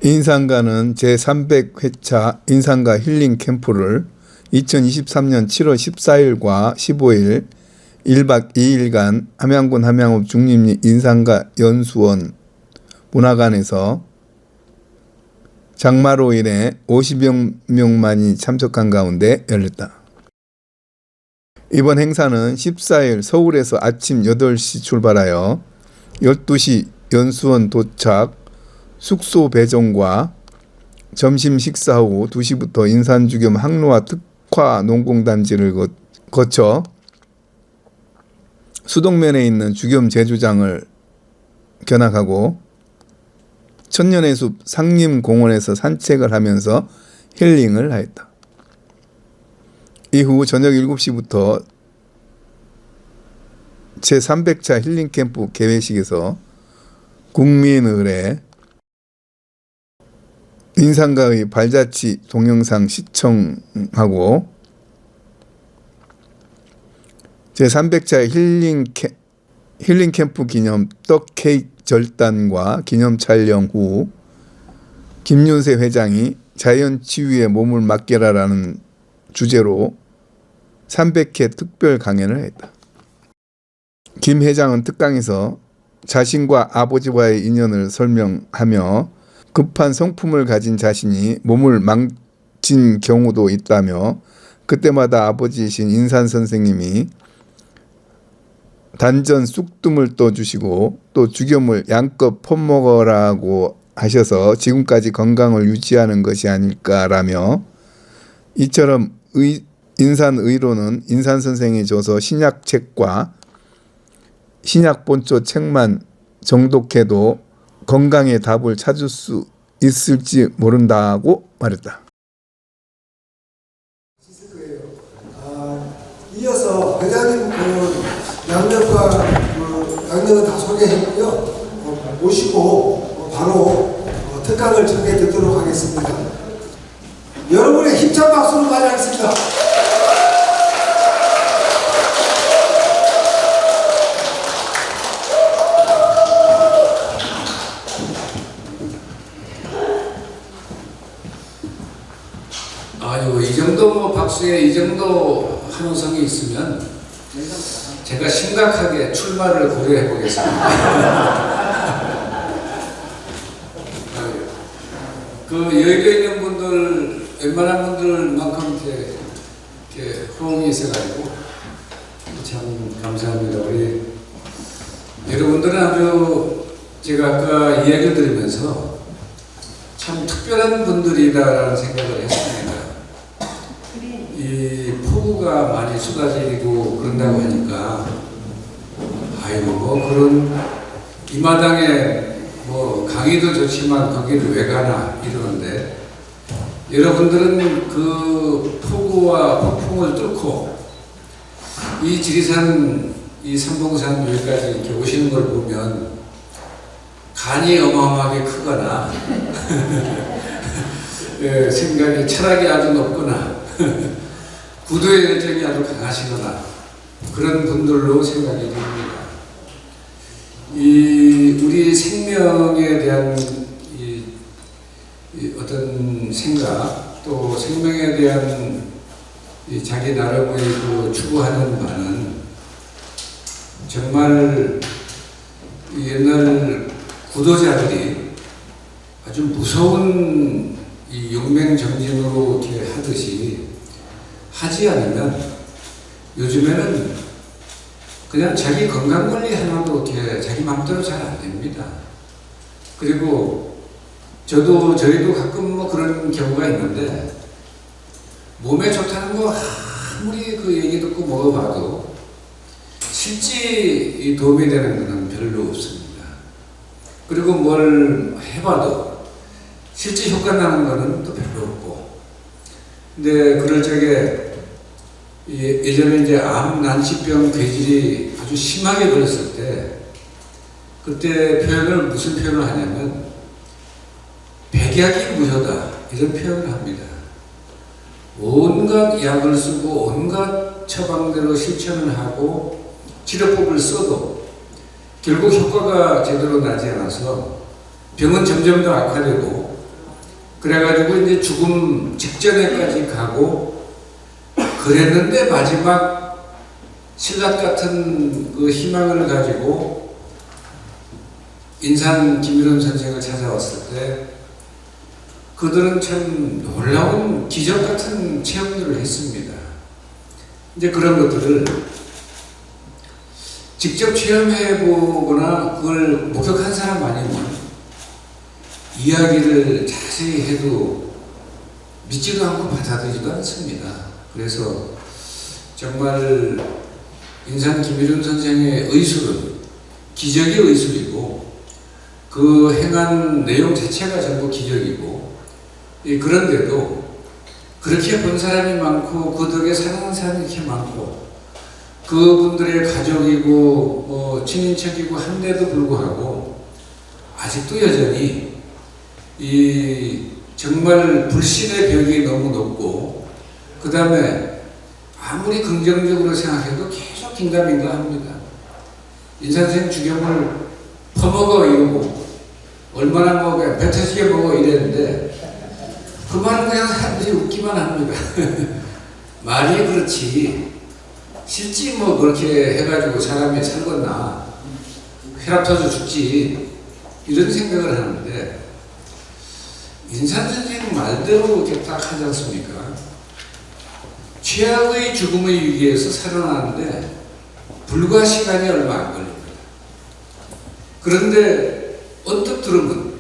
인산가는 제300회차 인산가 힐링 캠프를 2023년 7월 14일과 15일 1박 2일간 함양군 함양읍 중림리 인산가 연수원 문화관에서 장마로 인해 50여 명만이 참석한 가운데 열렸다. 이번 행사는 14일 서울에서 아침 8시 출발하여 12시 연수원 도착, 숙소 배정과 점심 식사 후 2시부터 인산주겸 항로와 특화 농공단지를 거쳐 수동면에 있는 주겸 제주장을 견학하고 천년의 숲 상림공원에서 산책을 하면서 힐링을 하였다. 이후 저녁 7시부터 제300차 힐링캠프 개회식에서 국민의례 인산가의 발자취 동영상 시청하고 제300차 힐링캠프 기념 떡 케이크 절단과 기념 촬영 후 김윤세 회장이 자연치유에 몸을 맡겨라라는 주제로 300회 특별 강연을 했다. 김 회장은 특강에서 자신과 아버지와의 인연을 설명하며 급한 성품을 가진 자신이 몸을 망친 경우도 있다며 그때마다 아버지이신 인산 선생님이 단전 쑥뜸을 떠주시고 또 주겸을 양껏 퍼먹으라고 하셔서 지금까지 건강을 유지하는 것이 아닐까라며 이처럼 인산의로는 인산 선생이 줘서 신약책과 신약본초 책만 정독해도 건강의 답을 찾을 수 있을지 모른다고 말했다. 이어서 회장님 양력은 다 소개했고요. 모시고 바로 특강을 전해 듣도록 하겠습니다. 여러분의 힘찬 박수로 맞이하겠습니다. 아유, 이 정도 박수에 이 정도 환호성이 있으면 제가 심각하게 출마를 고려해 보겠습니다. 그 여의도에 있는 분들, 웬만한 분들만큼 이렇게 호응이 있어가지고 참 감사합니다. 우리 여러분들은 아주 제가 아까 이야기를 들으면서 참 특별한 분들이다라는 생각을 했습니다. 이 폭우가 많이 쏟아지고 그런다고 하니까 아이고 뭐 그런 이 마당에 뭐 강의도 좋지만 거기를 왜 가나 이러는데 여러분들은 그 폭우와 폭풍을 뚫고 이 지리산 이 삼봉산 여기까지 이렇게 오시는 걸 보면 간이 어마어마하게 크거나 예, 생각이 철학이 아주 높거나 구도의 열정이 아주 강하시거나 그런 분들로 생각이 됩니다. 우리 생명에 대한 어떤 생각 또 생명에 대한 자기 나름의 그 추구하는 바는 정말 옛날 구도자들이 아주 무서운 이 용맹정진으로 이렇게 하듯이 하지 않으면 요즘에는 그냥 자기 건강관리 하나도 이렇게 자기 마음대로 잘 안 됩니다. 그리고 저희도 가끔 뭐 그런 경우가 있는데 몸에 좋다는 거 아무리 그 얘기 듣고 먹어봐도 실제 도움이 되는 것은 별로 없습니다. 그리고 뭘 해봐도 실제 효과 나는 거는 또 별로 없고. 근데 그럴 적에 예전에 이제 암 난치병 괴질이 아주 심하게 걸렸을 때 그때 표현을 무슨 표현을 하냐면 백약이 무효다 이런 표현을 합니다. 온갖 약을 쓰고 온갖 처방대로 실천을 하고 치료법을 써도 결국 효과가 제대로 나지 않아서 병은 점점 더 악화되고 그래가지고 이제 죽음 직전에까지 가고 그랬는데 마지막 신라 같은 그 희망을 가지고 인산 김일원 선생을 찾아왔을 때 그들은 참 놀라운 기적 같은 체험들을 했습니다. 이제 그런 것들을 직접 체험해보거나 그걸 목격한 사람 아니면 이야기를 자세히 해도 믿지도 않고 받아들이지도 않습니다. 그래서 정말 인산 김일원 선생의 의술은 기적의 의술이고 그 행한 내용 자체가 전부 기적이고 그런데도 그렇게 본 사람이 많고 그 덕에 사랑하는 사람이 이렇게 많고 그분들의 가족이고 친인척이고 한데도 불구하고 아직도 여전히 이 정말 불신의 벽이 너무 높고 그 다음에 아무리 긍정적으로 생각해도 계속 긴가민가합니다. 인산생 주경을 퍼먹어 이러고 얼마나 먹어야 배 터지게 먹어 이랬는데 그 말은 그냥 사람들이 웃기만 합니다. 말이 그렇지 실제 뭐 그렇게 해가지고 사람이 살겠나 혈압 터져 죽지 이런 생각을 하는데 인산 선생 말대로 이렇게 딱 하지 않습니까? 최악의 죽음의 위기에서 살아나는데 불과 시간이 얼마 안 걸립니다. 그런데 언뜻 들으면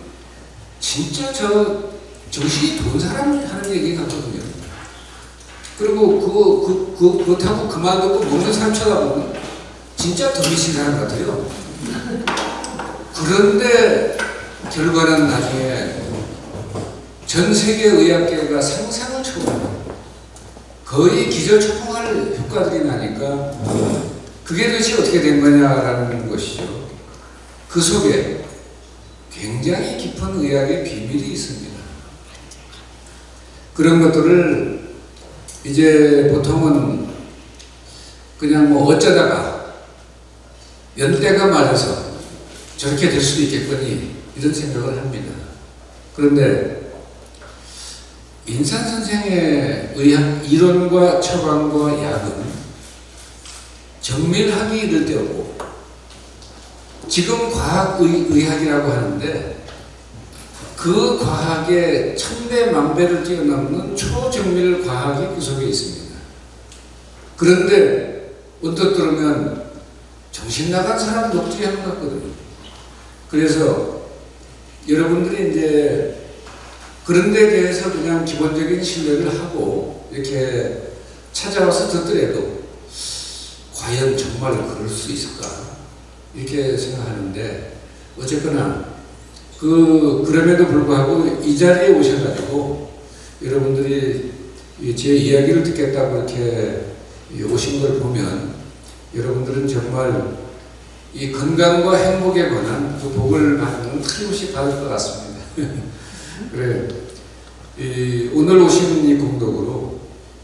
진짜 저 정신이 돈 사람이 하는 얘기 같거든요. 그리고 그렇다고 그만두고 먹는 사람 쳐다보면 진짜 더 미친 사람 같아요. 그런데 결과는 나중에 전 세계 의학계가 상상을 초월합니다. 거의 기저초풍할 효과들이 나니까 그게 도대체 어떻게 된 거냐라는 것이죠. 그 속에 굉장히 깊은 의학의 비밀이 있습니다. 그런 것들을 이제 보통은 그냥 뭐 어쩌다가 연대가 맞아서 저렇게 될 수도 있겠거니 이런 생각을 합니다. 그런데 인산 선생의 의학 이론과 처방과 약은 정밀하기 이를 데 없고 지금 과학의학이라고 하는데 그 과학의 천배 만배를 뛰어넘는 초정밀 과학이 그 속에 있습니다. 그런데 언뜻 들으면 정신 나간 사람 녹두리 하는 것 같거든요. 그래서 여러분들이 이제 그런 데 대해서 그냥 기본적인 신뢰를 하고 이렇게 찾아와서 듣더라도 과연 정말 그럴 수 있을까 이렇게 생각하는데 어쨌거나 그럼에도 불구하고 이 자리에 오셔가지고 여러분들이 제 이야기를 듣겠다고 이렇게 오신 걸 보면 여러분들은 정말 이 건강과 행복에 관한 그 복을 받는 틀림없이 받을 것 같습니다. 그래 오늘 오신 이 공덕으로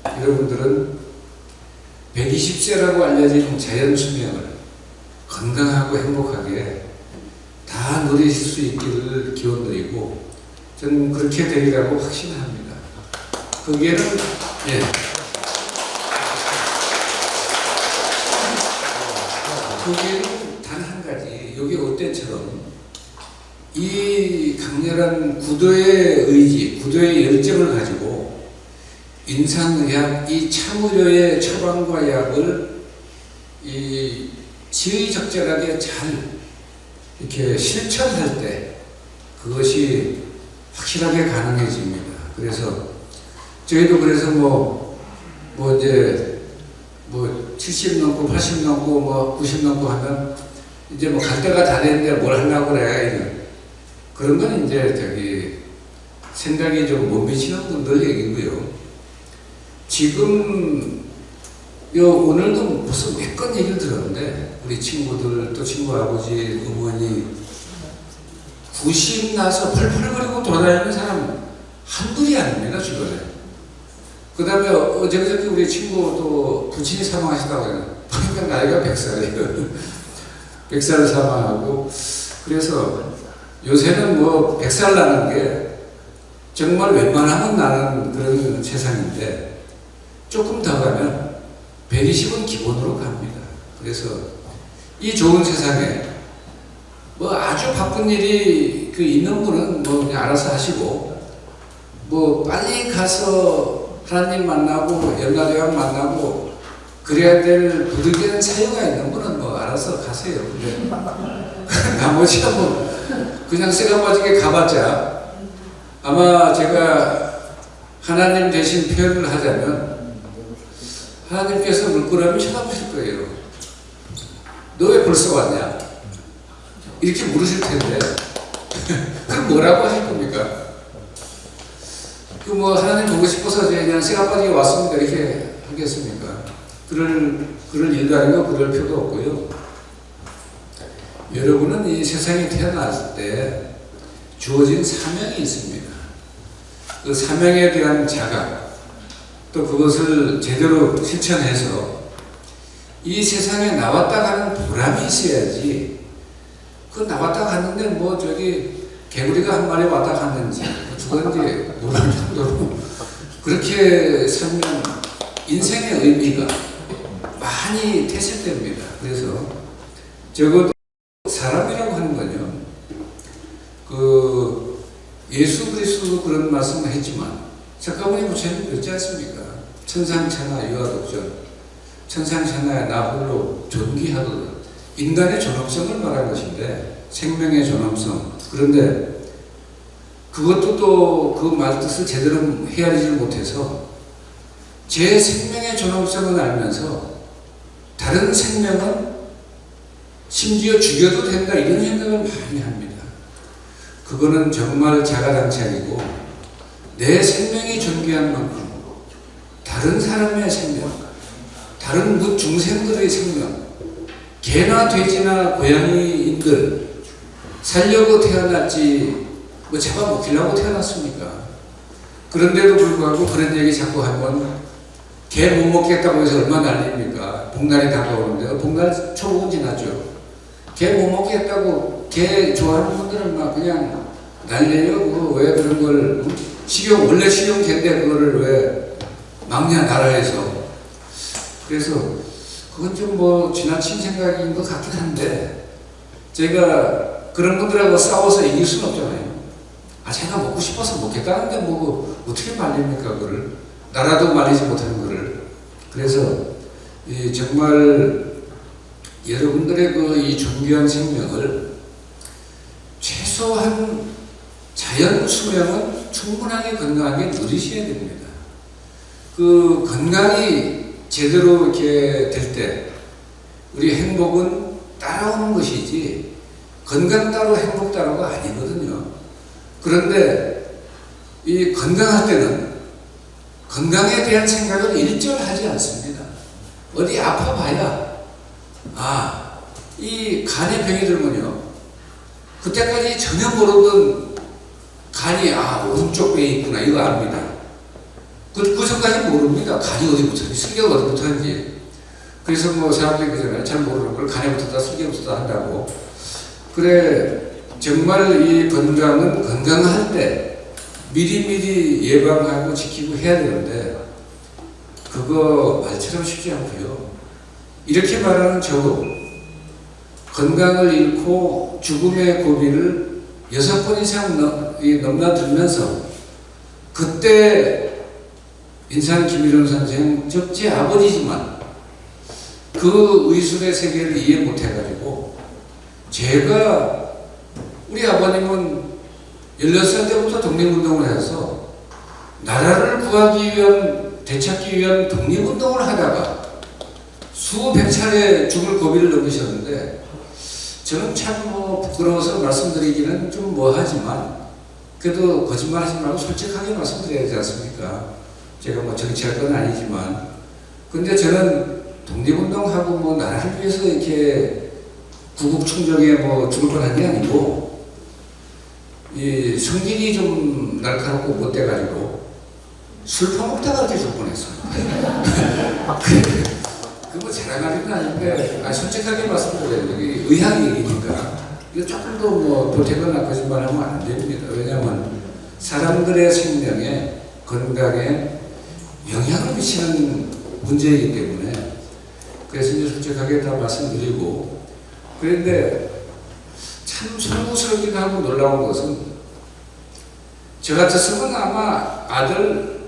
여러분들은 120세라고 알려진 자연 수명을 건강하고 행복하게 다 누리실 수 있기를 기원드리고 저는 그렇게 되리라고 확신합니다. 거기에는 거기에는 단 한 가지 여기 어때처럼 이 강렬한 구도의 의지, 구도의 열정을 가지고 인산의학 이 참의료의 처방과 약을 이 지의적절하게 잘 이렇게 실천할 때 그것이 확실하게 가능해집니다. 그래서 저희도 그래서 이제 70 넘고 80 넘고 90 넘고 하면 이제 갈 때가 다 됐는데 뭘 하려고 그래. 그런 건 이제 생각이 좀 못 미치는 분들 얘기고요. 지금 오늘도 무슨 몇 건 얘기를 들었는데 우리 친구들 또 친구 아버지 어머니 90 나서 펄펄거리고 돌아다니는 사람 한둘이 아닙니다 주변에. 그 다음에 어저께 우리 친구 또 부친이 사망하시다고 해요. 그러니까 나이가 100살이에요. 100살 사망하고 그래서 요새는 100살 나는 게 정말 웬만하면 나는 그런 세상인데 조금 더 가면 120은 기본으로 갑니다. 그래서 이 좋은 세상에 뭐 아주 바쁜 일이 그 있는 분은 뭐 그냥 알아서 하시고 뭐 빨리 가서 하나님 만나고 연락대왕 만나고 그래야 될 부득이한 사유가 있는 분은 뭐 알아서 가세요. 근데 나머지는 뭐 그냥 새가빠지게 가봤자 아마 제가 하나님 대신 표현을 하자면 하나님께서 물끄러미 쳐다보실 거예요. 너 왜 벌써 왔냐? 이렇게 물으실 텐데 그럼 뭐라고 하실 겁니까? 그 뭐 하나님 보고 싶어서 그냥 새가 빠지게 왔습니다 이렇게 하겠습니까? 그럴 일도 아니고 그럴 필요도 없고요. 여러분은 이 세상에 태어났을 때 주어진 사명이 있습니다. 그 사명에 대한 자각, 또 그것을 제대로 실천해서 이 세상에 나왔다 가는 보람이 있어야지. 그 나왔다 갔는데 뭐 저기 개구리가 한 마리 왔다 갔는지 죽었는지 모를 정도로 그렇게 살면 인생의 의미가 많이 퇴색됩니다. 그래서 적어도 사람이라고 하는 건요. 그 예수 그리스도도 그런 말씀을 했지만 석가모니 부처님 그렇지 않습니까? 천상천하 유아독존 천상천하에 나 홀로 존귀하도다. 인간의 존엄성을 말한 것인데 생명의 존엄성. 그런데 그것도 또 그 말 뜻을 제대로 헤아리지 못해서 제 생명의 존엄성을 알면서 다른 생명은 심지어 죽여도 된다 이런 생각을 많이 합니다. 그거는 정말 자가당착이고 내 생명이 존귀한 만큼 다른 사람의 생명, 다른 중생들의 생명, 개나 돼지나 고양이인들 살려고 태어났지 뭐 잡아먹히려고 태어났습니까? 그런데도 불구하고 그런 얘기 자꾸 하면 개 못 먹겠다고 해서 얼마나 난립니까? 복날이 다가오는데 복날 초복은 지났죠. 개 못 먹겠다고 개 좋아하는 분들은 막 그냥 난리예요. 그거 왜 그런 걸 식용 원래 식용 개인데 그거를 왜 막냐 나라에서. 그래서 그건 좀 뭐 지나친 생각인 것 같긴 한데 제가 그런 분들하고 싸워서 이길 수는 없잖아요. 아 제가 먹고 싶어서 먹겠다는데 뭐 어떻게 말립니까 그거를. 나라도 말리지 못하는 거를. 그래서 정말 여러분들의 그 이 존귀한 생명을 최소한 자연 수명은 충분하게 건강하게 누리셔야 됩니다. 그 건강이 제대로 이렇게 될 때 우리 행복은 따라오는 것이지 건강 따로 행복 따로가 아니거든요. 그런데 이 건강할 때는 건강에 대한 생각을 일절하지 않습니다. 어디 아파봐야 이 간에 병이 들면요 그때까지 전혀 모르던 간이 오른쪽 배에 있구나 이거 압니다. 그 전까지 모릅니다. 간이 어디 붙었는지 슬개가 어디 붙었는지. 그래서 뭐 사람들이 그러잖아요. 잘 모르는 걸 간에 붙었다 슬개에 붙었다 한다고. 그래 정말 이 건강은 건강할 때 미리미리 예방하고 지키고 해야 되는데 그거 말처럼 쉽지 않고요. 이렇게 말하는 저도 건강을 잃고 죽음의 고비를 6번 이상 넘나들면서 그때 인산 김일원 선생 즉 제 아버지지만 그 의술의 세계를 이해 못해가지고 제가 우리 아버님은 16살 때부터 독립운동을 해서 나라를 구하기 위한 되찾기 위한 독립운동을 하다가 수백 차례 죽을 고비를 넘기셨는데 저는 참 뭐 부끄러워서 말씀드리기는 좀 뭐하지만 그래도 거짓말하지 말고 솔직하게 말씀드려야 되지 않습니까? 제가 뭐 정치할 건 아니지만 근데 저는 독립운동하고 뭐 나라를 위해서 이렇게 구국충정에 뭐 죽을 뻔한 게 아니고 이 성질이 좀 날카롭고 못돼가지고 술 퍼먹다가 이렇게 죽을 뻔했어요. 그거 자랑하는 건 아닌데 솔직하게 말씀드려요. 여기 의학 얘기니까 이거 조금 더 뭐 보태거나 거짓말하면 안 됩니다. 왜냐하면 사람들의 생명에 건강에 영향을 미치는 문제이기 때문에 그래서 이제 솔직하게 다 말씀드리고 그런데 참 설무스럽기도 하고 놀라운 것은 저 같았으면 아마 아들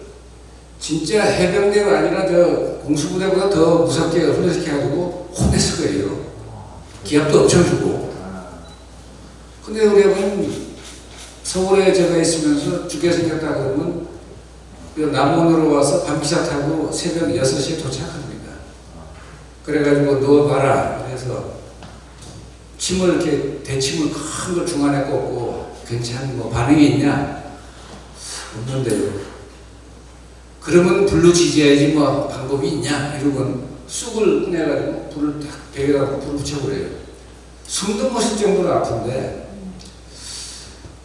진짜 해병대가 아니라 저 공수부대보다 더 무섭게 훈련시켜가지고 혼냈을 거예요. 기합도 엄청 주고. 근데 우리 아버님 서울에 제가 있으면서 죽게 생겼다 그러면 남원으로 와서 밤기차 타고 새벽 6시에 도착합니다. 그래가지고 누워봐라. 그래서 침을 이렇게 대침을 큰 걸 중간에 꽂고 괜찮은 뭐 반응이 있냐? 없는데요. 그러면 불로 지져야지 뭐 방법이 있냐? 이러면 쑥을 꺼내가지고 불을 딱 벽에다가 불을 붙여버려요. 숨도 못 쉴 정도로 아픈데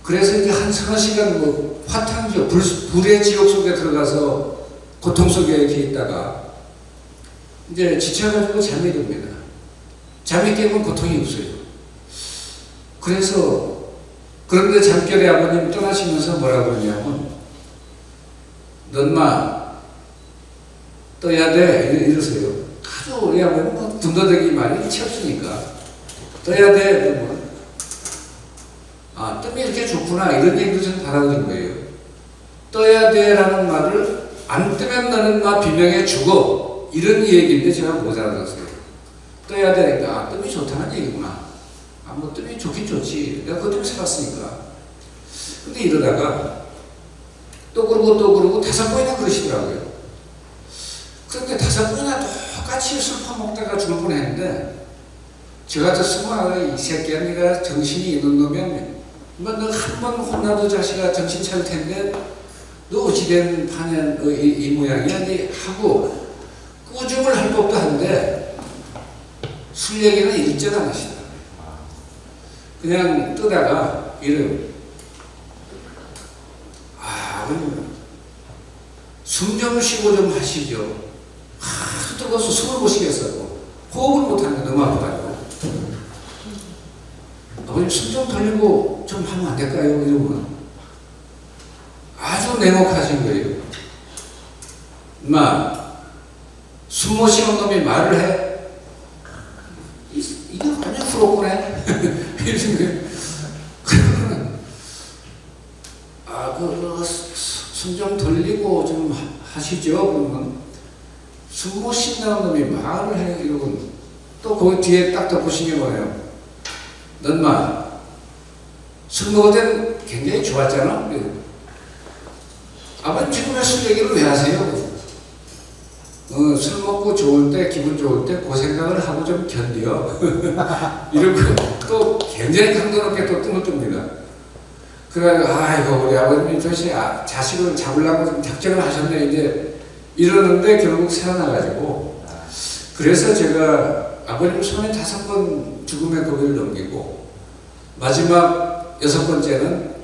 그래서 이제 한 서너 시간 뭐 화탕지옥, 불의 지옥 속에 들어가서 고통 속에 이렇게 있다가 이제 지쳐가지고 잠이 듭니다. 잠이 깨면 고통이 없어요. 그래서 그런데 잠결에 아버님 떠나시면서 뭐라 그러냐면 넌 마 떠야 돼 이러세요. 아주 우리 아버님 뭐 군더더기 말이 치 없으니까 떠야 돼 그러면 아 뜸이 이렇게 좋구나 이런 얘기도 저는 받아들인 거예요. 떠야 돼라는 말을 안 뜨면 너는 마 비명에 죽어 이런 얘기인데 제가 못 알아들었어요. 떠야 되니까 아, 뜸이 좋다는 얘기구나. 아, 뭐 뜸이 좋긴 좋지. 내가 그것 때문에 살았으니까. 근데 이러다가 또 그러고 5번이나 그러시더라고요. 그런데 5번이나 똑같이 술 퍼먹다가 죽을 뻔했는데 저 같았으면 이 새끼야 네가 정신이 있는 놈이야. 뭐 너 한 번 혼나도 자식아 정신 차릴 텐데 너 어찌된 판에 이 모양이야 네 하고 꾸중을 할 법도 한데 술 얘기는 일절 안 하시더라고요. 그냥 뜨다가 이름 숨 좀 쉬고 좀 하시죠. 하도 뜨거워서 숨을 못 쉬겠어요. 호흡을 못하는 게 너무 아파가지고 아버님 숨 좀 돌리고 좀 하면 안 될까요? 이러면 아주 냉혹하신 거예요. 숨 못 쉬는 놈이 말을 해? 이게 완전 프로그래? 이러신 거예요. 그러면 숨 좀 돌리고 좀 하시죠. 그러면 숨 못 쉰다는 놈이 말을 해. 이러고 또 그 뒤에 딱 덧붙인 게 뭐예요? 넌 술 먹을 땐 굉장히 좋았잖아. 아버님 지금 술 얘기를 왜 하세요? 술 먹고 좋을 때, 기분 좋을 때 그 생각을 하고 좀 견뎌. 이러고 또 굉장히 강도 높게 또 뜸을 뜹니다. 그래가지고 아이고 우리 아버님이 도대체 자식을 잡으려고 좀 작정을 하셨네 이제 이러는데 결국 살아나가지고 그래서 제가 아버님 손에 5번 죽음의 고비를 넘기고 마지막 6번째는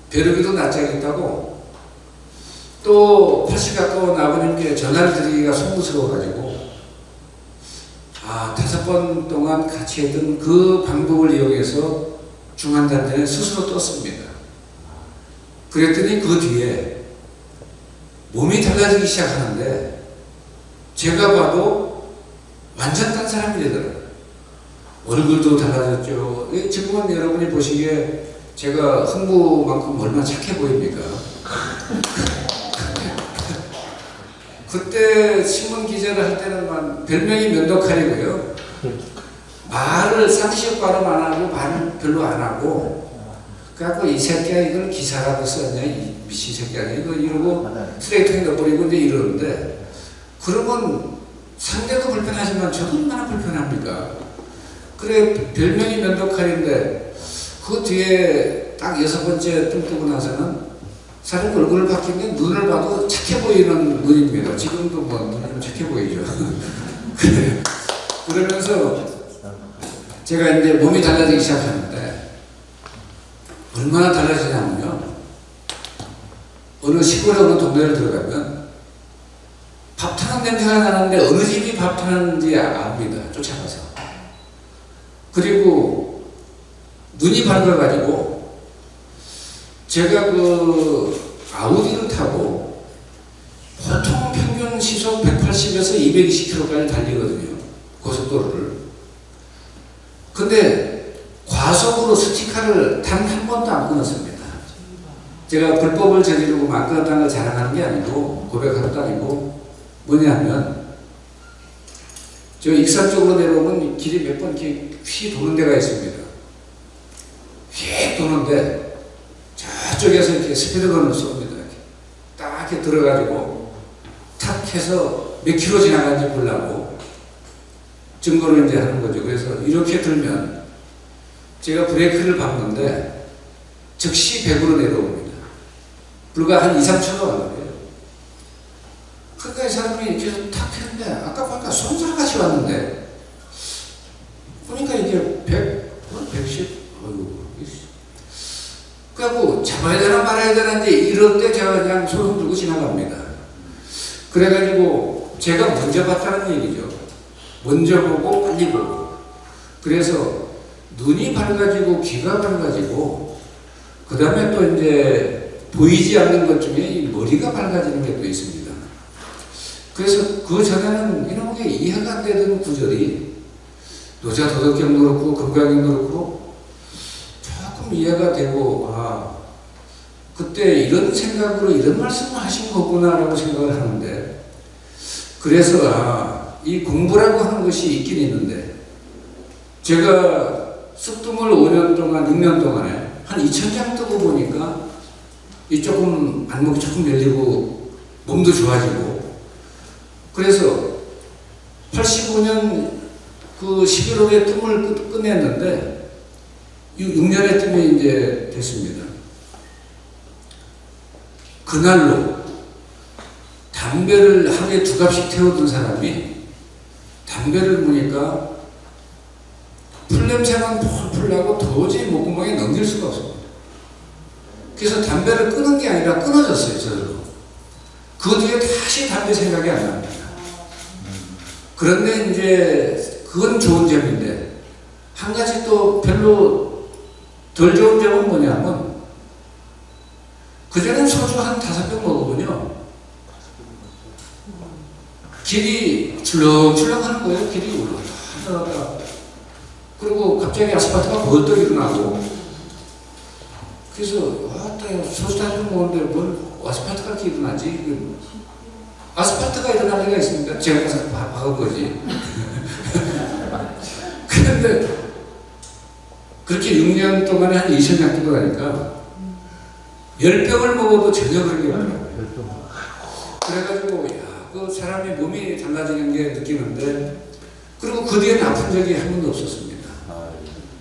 벼르기도 낯짝이 있다고 또 80 가까운 아버님께 전화를 드리기가 송구스러워가지고 5번 동안 같이 했던 그 방법을 이용해서 중환자들은 스스로 떴습니다. 그랬더니 그 뒤에 몸이 달라지기 시작하는데 제가 봐도 완전 딴 사람이 되더라고요. 얼굴도 달라졌죠. 지금은 여러분이 보시기에 제가 흥부만큼 얼마나 착해 보입니까? 그때 신문 기자를 할 때는 별명이 면도칼이고요. 말을 쌍시역 발음 안 하고 말을 별로 안 하고 그래갖고 이 새끼야 이걸 기사라고 썼냐 이 미친 새끼야 이거 이러고 쓰레기통에 넣어버리고 이제 이러는데 그러면 상대도 불편하지만 저도 얼마나 불편합니까? 그래 별명이 면도칼인데 그 뒤에 딱 6번째 뜸 뜨고 나서는 사람 얼굴을 바뀐 게 눈을 봐도 착해 보이는 눈입니다. 지금도 뭐 눈이 좀 착해 보이죠. 그러면서 제가 이제 몸이 달라지기 시작하는데 얼마나 달라지냐면요. 어느 시골에 어느 동네를 들어가면 밥 타는 냄새가 나는데 어느 집이 밥 타는지 압니다. 쫓아가서. 그리고 눈이 밝아가지고 제가 그 아우디를 타고 보통 평균 시속 180에서 220km까지 달리거든요. 고속도로를. 근데 과속으로 스티커를 단 한 번도 안 끊었습니다. 제가 불법을 저지르고 안 끊었다는 걸 자랑하는 게 아니고, 고백하는 것도 아니고, 뭐냐면 저 익산 쪽으로 내려오면 길이 몇 번 이렇게 휘 도는 데가 있습니다. 휘 도는데 저쪽에서 이렇게 스피드건을 쏩니다. 이렇게 딱 이렇게 들어가지고 탁 해서 몇 킬로 지나간지 보려고 증거를 이제 하는 거죠. 그래서 이렇게 들면 제가 브레이크를 밟는데 즉시 100으로 내려옵니다. 불과 한 2, 3초가 왔는데요. 그러니까 이 사람이 이렇게 해서 탁 했는데 아까 보니까 손살같이 왔는데 보니까 이게 100, 110, 어휴. 그래갖고 잡아야 되나 말아야 되나 이제 이럴 때 제가 그냥 손 들고 지나갑니다. 그래가지고 제가 먼저 봤다는 얘기죠. 먼저 보고 빨리 보고. 그래서 눈이 밝아지고 귀가 밝아지고 그 다음에 또 이제 보이지 않는 것 중에 이 머리가 밝아지는 게 또 있습니다. 그래서 그 전에는 이런 게 이해가 안 되던 구절이 노자 도덕경도 그렇고 금강경도 그렇고 조금 이해가 되고, 아, 그때 이런 생각으로 이런 말씀을 하신 거구나라고 생각을 하는데, 그래서 아, 이 공부라고 하는 것이 있긴 있는데, 제가 쑥dum을 5년 동안, 6년 동안에 한 2,000장 뜨고 보니까 이 조금 안목이 조금 열리고 몸도 좋아지고, 그래서 85년 그 11월에 뜸을 끝냈는데 6년의 뜸이 이제 됐습니다. 그날로 담배를 하루에 2갑씩 태우던 사람이 담배를 무니까 풀냄새만 폴폴 나고 도저히 목구멍에 넘길 수가 없습니다. 그래서 담배를 끊은 게 아니라 끊어졌어요, 저절로. 그 뒤에 다시 담배 생각이 안 납니다. 그런데 이제 그건 좋은 점인데 한 가지 또 별로 덜 좋은 점은 뭐냐면 그전엔 소주 한 5병 먹으면요 길이 출렁출렁 하는 거예요. 길이 올라가다가 그리고 갑자기 아스팔트가 벌떡 일어나고 그래서 왔다 소주 5병 먹는데 뭘 아스팔트가 이렇게 일어나지? 아스팔트가 일어날 리가 있습니다. 제가 가서 박은 거지. 그런데 그렇게 6년 동안에 한 20년 뜨고 가니까 10병을 먹어도 전혀 그런 게 없더라고요. 그래가지고 야, 그 사람의 몸이 달라지는 게 느끼는데 그리고 그 뒤에는 아픈 적이 한 번도 없었습니다.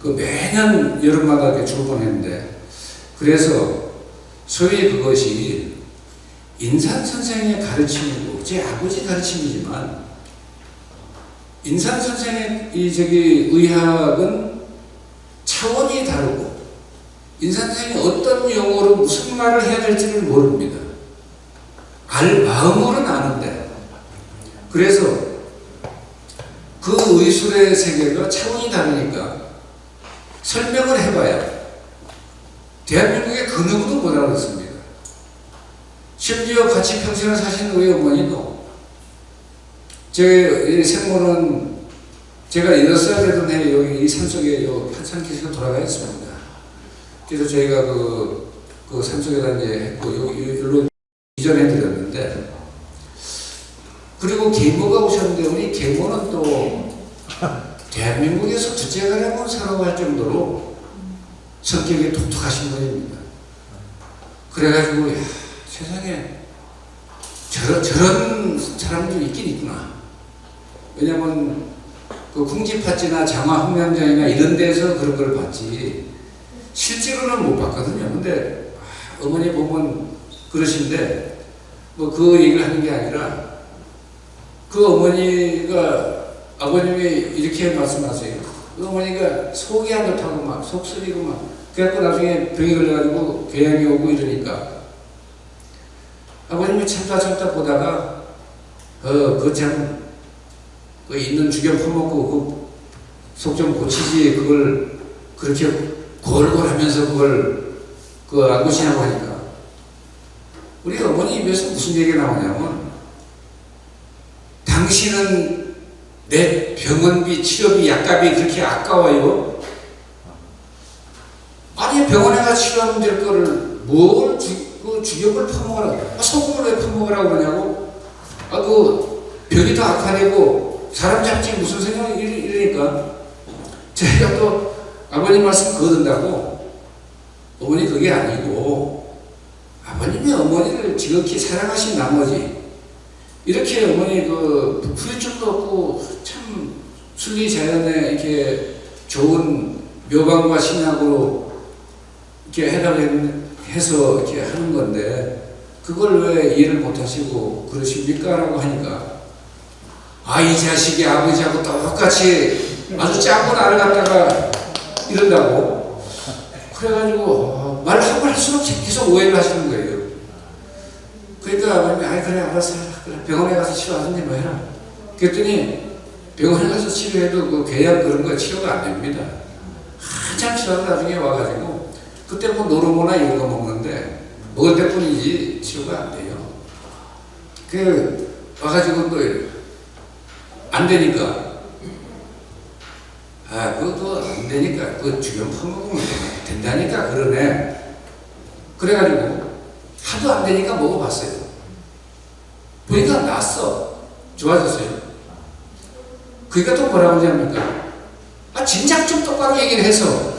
그 매년 여름마다 이렇게 죽을 뻔했는데 그래서 소위 그것이 인산 선생의 가르침이고 제 아버지 가르침이지만 인산 선생의 의학은 차원이 다르고 인산 선생이 어떤 용어로 무슨 말을 해야 될지를 모릅니다. 알 마음으로는 아는데 그래서 그 의술의 세계가 차원이 다르니까 설명을 해봐야 대한민국의 그 누구도 못 알아듣습니다. 심지어 같이 평생을 사신 우리 어머니도 제 생모는 제가 8살 되던 해에 여기 이 산속에 한산기에서 돌아가 있습니다. 그래서 저희가 그 산속에다 이제 했고 여기로 이전해 드렸는데 그리고 계모가 오셨는데 우리 계모는 또 대한민국에서 둘째 가량은 살아갈 정도로 성격이 독특하신 분입니다. 그래가지고 야, 세상에 저런 사람들이 있긴 있구나. 왜냐면 그 궁지팥지나 장화 홍련장이나 이런 데서 그런 걸 봤지 실제로는 못 봤거든요. 근데 어머니 보면 그러신데 뭐 그 얘기를 하는 게 아니라 그 어머니가 아버님이 이렇게 말씀하세요. 그 어머니가 속이 안 좋다고 막 속쓰리고 막 그래갖고 나중에 병이 걸려가지고 교양이 오고 이러니까 아버님이 참다 보다가 그 있는 주견 퍼먹고 그 속 좀 고치지 그걸 그렇게 골골하면서 그걸 안 보시냐고 하니까 우리 어머니 입에서 무슨 얘기가 나오냐면 당신은 내 병원비, 치료비, 약값이 그렇게 아까워요? 아니 병원에 가서 치료하면 될 거를 뭘 주격을 퍼먹으라고 소금을 왜 퍼먹으라고 그러냐고 병이 더 악화되고 사람 잡지 무슨 생각이 이러니까 제가 또 아버님 말씀 거둔다고 어머니 그게 아니고 아버님이 어머니를 지극히 사랑하신 나머지 이렇게 어머니 후유증도 없고 참 순리자연에 이렇게 좋은 묘방과 신약으로 이렇게 해서 이렇게 하는 건데 그걸 왜 이해를 못하시고 그러십니까? 라고 하니까 이 자식이 아버지하고 똑같이 아주 짱구 나를 갖다가 이런다고 그래가지고 말을 한 번 할수록 계속 오해를 하시는 거예요. 그러니까 아버님이 그래 알았어 그래 병원에 가서 치료하든지 뭐 해라. 그랬더니 병원에 가서 치료해도 그 계약 그런 거 치료가 안 됩니다. 한참 치료하고 나중에 와가지고 그때 뭐 노르모나 이런 거 먹는데 먹을 때뿐이지 치료가 안 돼요. 와가지고 또 안 되니까 그것도 안 되니까 주변 퍼먹으면 된다니까 그러네. 그래가지고 하도 안 되니까 먹어봤어요. 보니까 낫어. 좋아졌어요. 그러니까 또 뭐라고 하냐니까 진작 좀 똑바로 얘기를 해서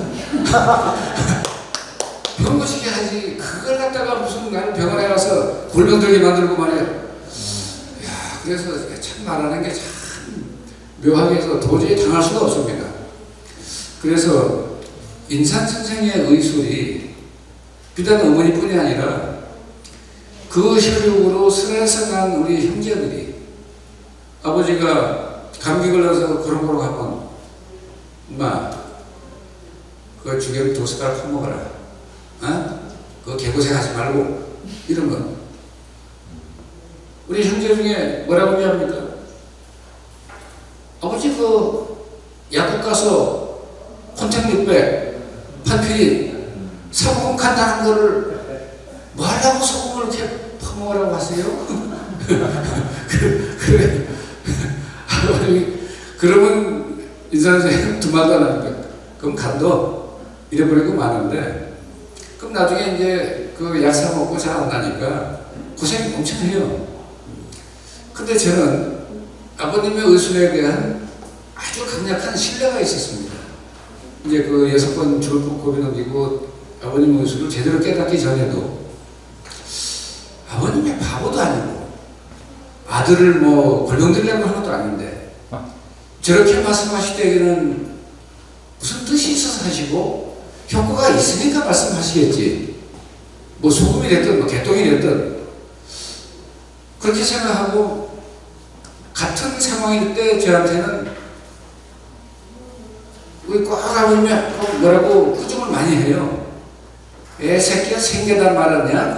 병고시게 하지 그걸 갖다가 무슨 나는 병원에 가서 골병 들게 만들고 말이야. 그래서 참 말하는 게 참 묘하게 해서 도저히 당할 수가 없습니다. 그래서 인산선생의 의술이 비단 어머니뿐이 아니라 그 혈육으로 슬에서 난 우리 형제들이 아버지가 감기 걸려서 그런 하면 엄마 그거 주겸 2숟가락 퍼먹어라. 그거 개고생하지 말고 이러면 우리 형제 중에 뭐라고 얘기합니까? 아버지 약국 가서 콘택 600 판피린 사부금 간다는 거를 뭐 하려고 소금을 이렇게 퍼먹으라고 하세요? 그래. 그러면 인사선생님 두 말도 안 합니까? 그럼 간도 잃어버리고 마는데 그럼 나중에 이제 약 사 먹고 잘 안 나니까 고생 엄청 해요. 근데 저는 아버님의 의술에 대한 아주 강력한 신뢰가 있었습니다. 이제 6번 졸업 고비 넘기고 아버님 의술을 제대로 깨닫기 전에도 아버님이 바보도 아니고 아들을 골병 들려고 하는 것도 아닌데 저렇게 말씀하실 때에는 무슨 뜻이 있어서 하시고 효과가 있으니까 말씀하시겠지. 소금이 됐든 개똥이 됐든 그렇게 생각하고 같은 상황일 때 저한테는 우리 꼭 아버님이 뭐라고 후중을 많이 해요. 새끼가 생겨다 말았냐?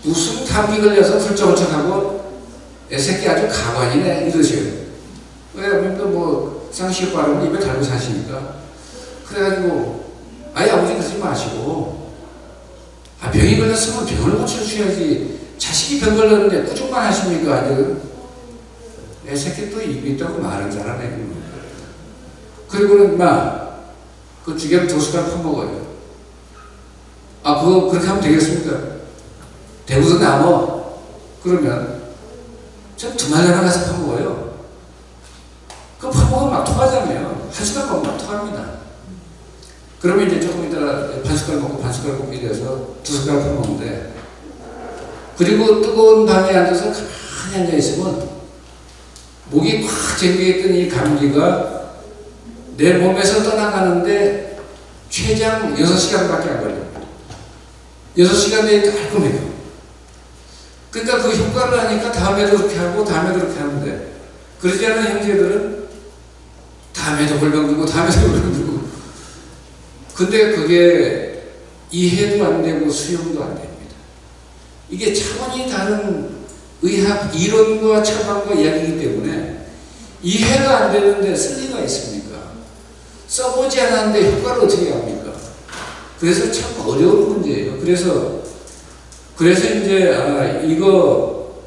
무슨 감기 걸려서 훌쩍훌쩍하고 새끼 아주 가관이네 이러셔요. 왜 아버님도 쌍시옷 바르면 입에 달고 사시니까 그래가지고 아버지 그러지 마시고 병이 걸렸으면 병을 고쳐주셔야지 자식이 병 걸렸는데 꾸중만 하십니까? 아주 내 새끼 또 입이 있다고 말은 잘하네. 그리고는 주겸 2숟가락 퍼먹어요. 그거 그렇게 하면 되겠습니까? 대구도 남어. 그러면 전 2마리 가서 퍼먹어요. 그 퍼먹으면 막 토하잖아요. 1숟가락 먹으면 막 토합니다. 그러면 이제 조금 이따가 반숟가락 먹고 반숟가락 먹기 위해서 2숟가락 퍼먹는데 그리고 뜨거운 방에 앉아서 가만히 앉아있으면 목이 꽉 잠겨있던 이 감기가 내 몸에서 떠나가는데 최장 6시간밖에 안 걸립니다. 6시간 내에 깔끔해요. 그러니까 그 효과를 하니까 다음에도 그렇게 하고 다음에도 그렇게 하는데 그러지 않은 형제들은 다음에도 골병 들고 다음에도 골병 들고 근데 그게 이해도 안 되고 수용도 안 됩니다. 이게 차원이 다른 의학 이론과 처방과 이야기이기 때문에 이해가 안 되는데 쓸 리가 있습니까? 써보지 않았는데 효과를 어떻게 합니까? 그래서 참 어려운 문제예요. 그래서 이제 이거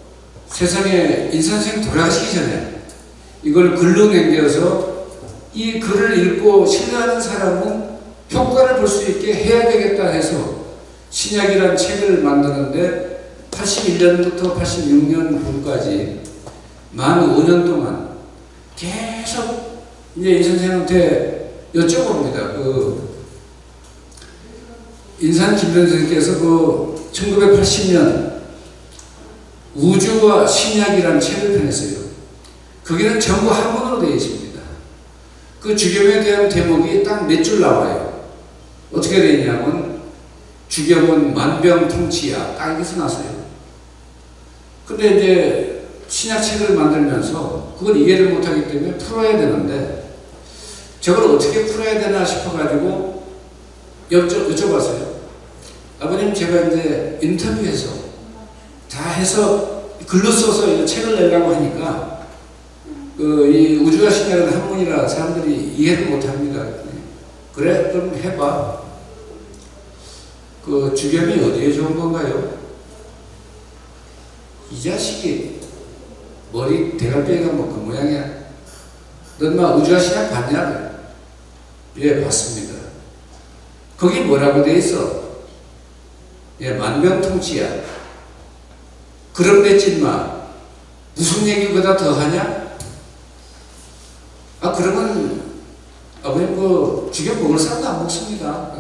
세상에 인선생 돌아가시기 전에 이걸 글로 남겨서 이 글을 읽고 신뢰하는 사람은 효과를 볼 수 있게 해야 되겠다 해서 신약이라는 책을 만드는데 81년부터 86년까지 만 5년 동안 계속 이제 이 선생님한테 여쭤봅니다. 인산 김변 선생님께서 1980년 우주와 신약이라는 책을 펴냈어요. 거기는 전부 한문으로 되어 있습니다. 그 주겸에 대한 대목이 딱 몇 줄 나와요. 어떻게 되어 있냐면 주겸은 만병통치야 딱 이렇게 써놨어요. 근데 이제 신약책을 만들면서 그걸 이해를 못하기 때문에 풀어야 되는데 저걸 어떻게 풀어야 되나 싶어가지고 여쭤봤어요. 아버님, 제가 이제 인터뷰해서 다 해서 글로 써서 이 책을 내려고 하니까 이 우주와 신약은 한문이라 사람들이 이해를 못합니다. 그래? 그럼 해봐. 주겸이 어디에 좋은 건가요? 이 자식이 머리 대갈배기가 뭐 그 모양이야. 넌 막 우주와 신약 봤냐? 예, 봤습니다. 거기 뭐라고 돼 있어? 예, 만병통치야. 그럼 됐지 마. 무슨 얘기보다 더 하냐? 그러면 아버님 주겸 먹을 사람도 안 먹습니다.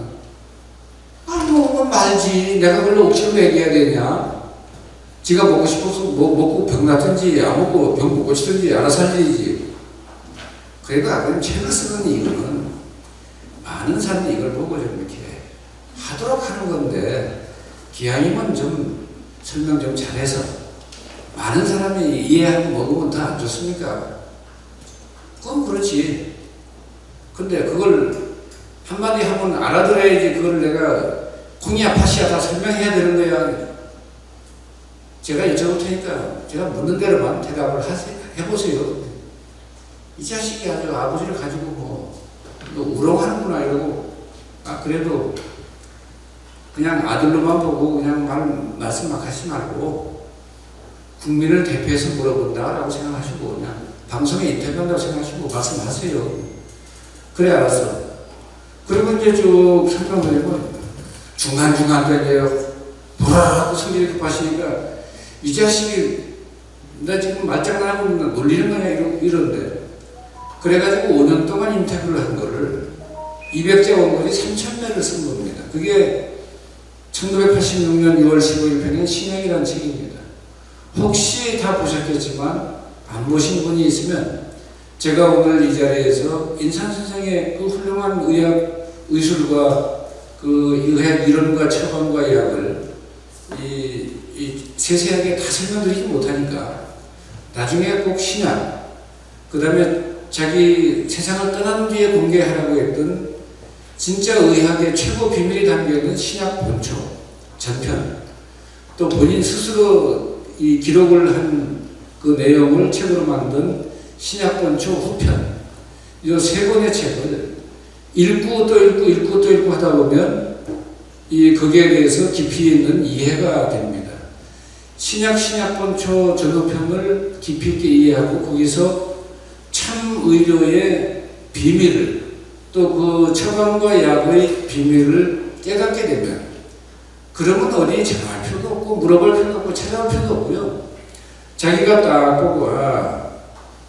먹으면 말지. 내가 그걸 억지로 얘기해야 되냐? 지가 먹고 싶어서 먹고 병 났든지 안 먹고 병 못 고치든지 알아서 할 일이지. 그래도 아버님 책을 쓰는 이유는 많은 사람들이 이걸 보고 좀 이렇게 하도록 하는 건데 기왕이면 좀 설명 좀 잘해서 많은 사람이 이해하고 먹으면 더 안 좋습니까? 그건 그렇지. 근데 그걸 한마디 하면 알아들어야지. 그걸 내가 콩이야 팥이야 다 설명해야 되는 거야. 제가 여쭤볼 테니까 제가 묻는 대로만 대답을 해보세요. 이 자식이 아주 아버지를 가지고 너 우롱하는구나 이러고 그래도 그냥 아들로만 보고 그냥 말씀 막 하지 말고 국민을 대표해서 물어본다라고 생각하시고 그냥 방송에 인터뷰한다고 생각하시고 말씀하세요. 그래 알았어. 그리고 이제 쭉 설명드리면 중간중간 이제 보라라고 소리를 급하시니까 이 자식이 나 지금 말장난하고 놀리는 거냐 이런데 그래가지고 5년 동안 인터뷰를 한 거를 200자 원고지 3,000매를 쓴 겁니다. 그게 1986년 6월 15일 편인 신약이라는 책입니다. 혹시 다 보셨겠지만 안 보신 분이 있으면 제가 오늘 이 자리에서 인산 선생의 그 훌륭한 의술과 그 의학 이론과 처방과 약을 세세하게 다 설명드리지 못하니까 나중에 꼭 신약, 그 다음에 자기 세상을 떠난 뒤에 공개하라고 했던 진짜 의학의 최고 비밀이 담겨있는 신약 본초 전편, 또 본인 스스로 이 기록을 한 그 내용을 책으로 만든 신약 본초 후편, 이 세 권의 책을 읽고 또 읽고 또 읽고 하다 보면 거기에 대해서 깊이 있는 이해가 됩니다. 신약 본초 전후편을 깊이 있게 이해하고 거기서 참 의료의 비밀을 또 그 처방과 약의 비밀을 깨닫게 되면 그러면 어디 전화할 필요도 없고 물어볼 필요도 없고 찾아올 필요도 없고요. 자기가 딱 보고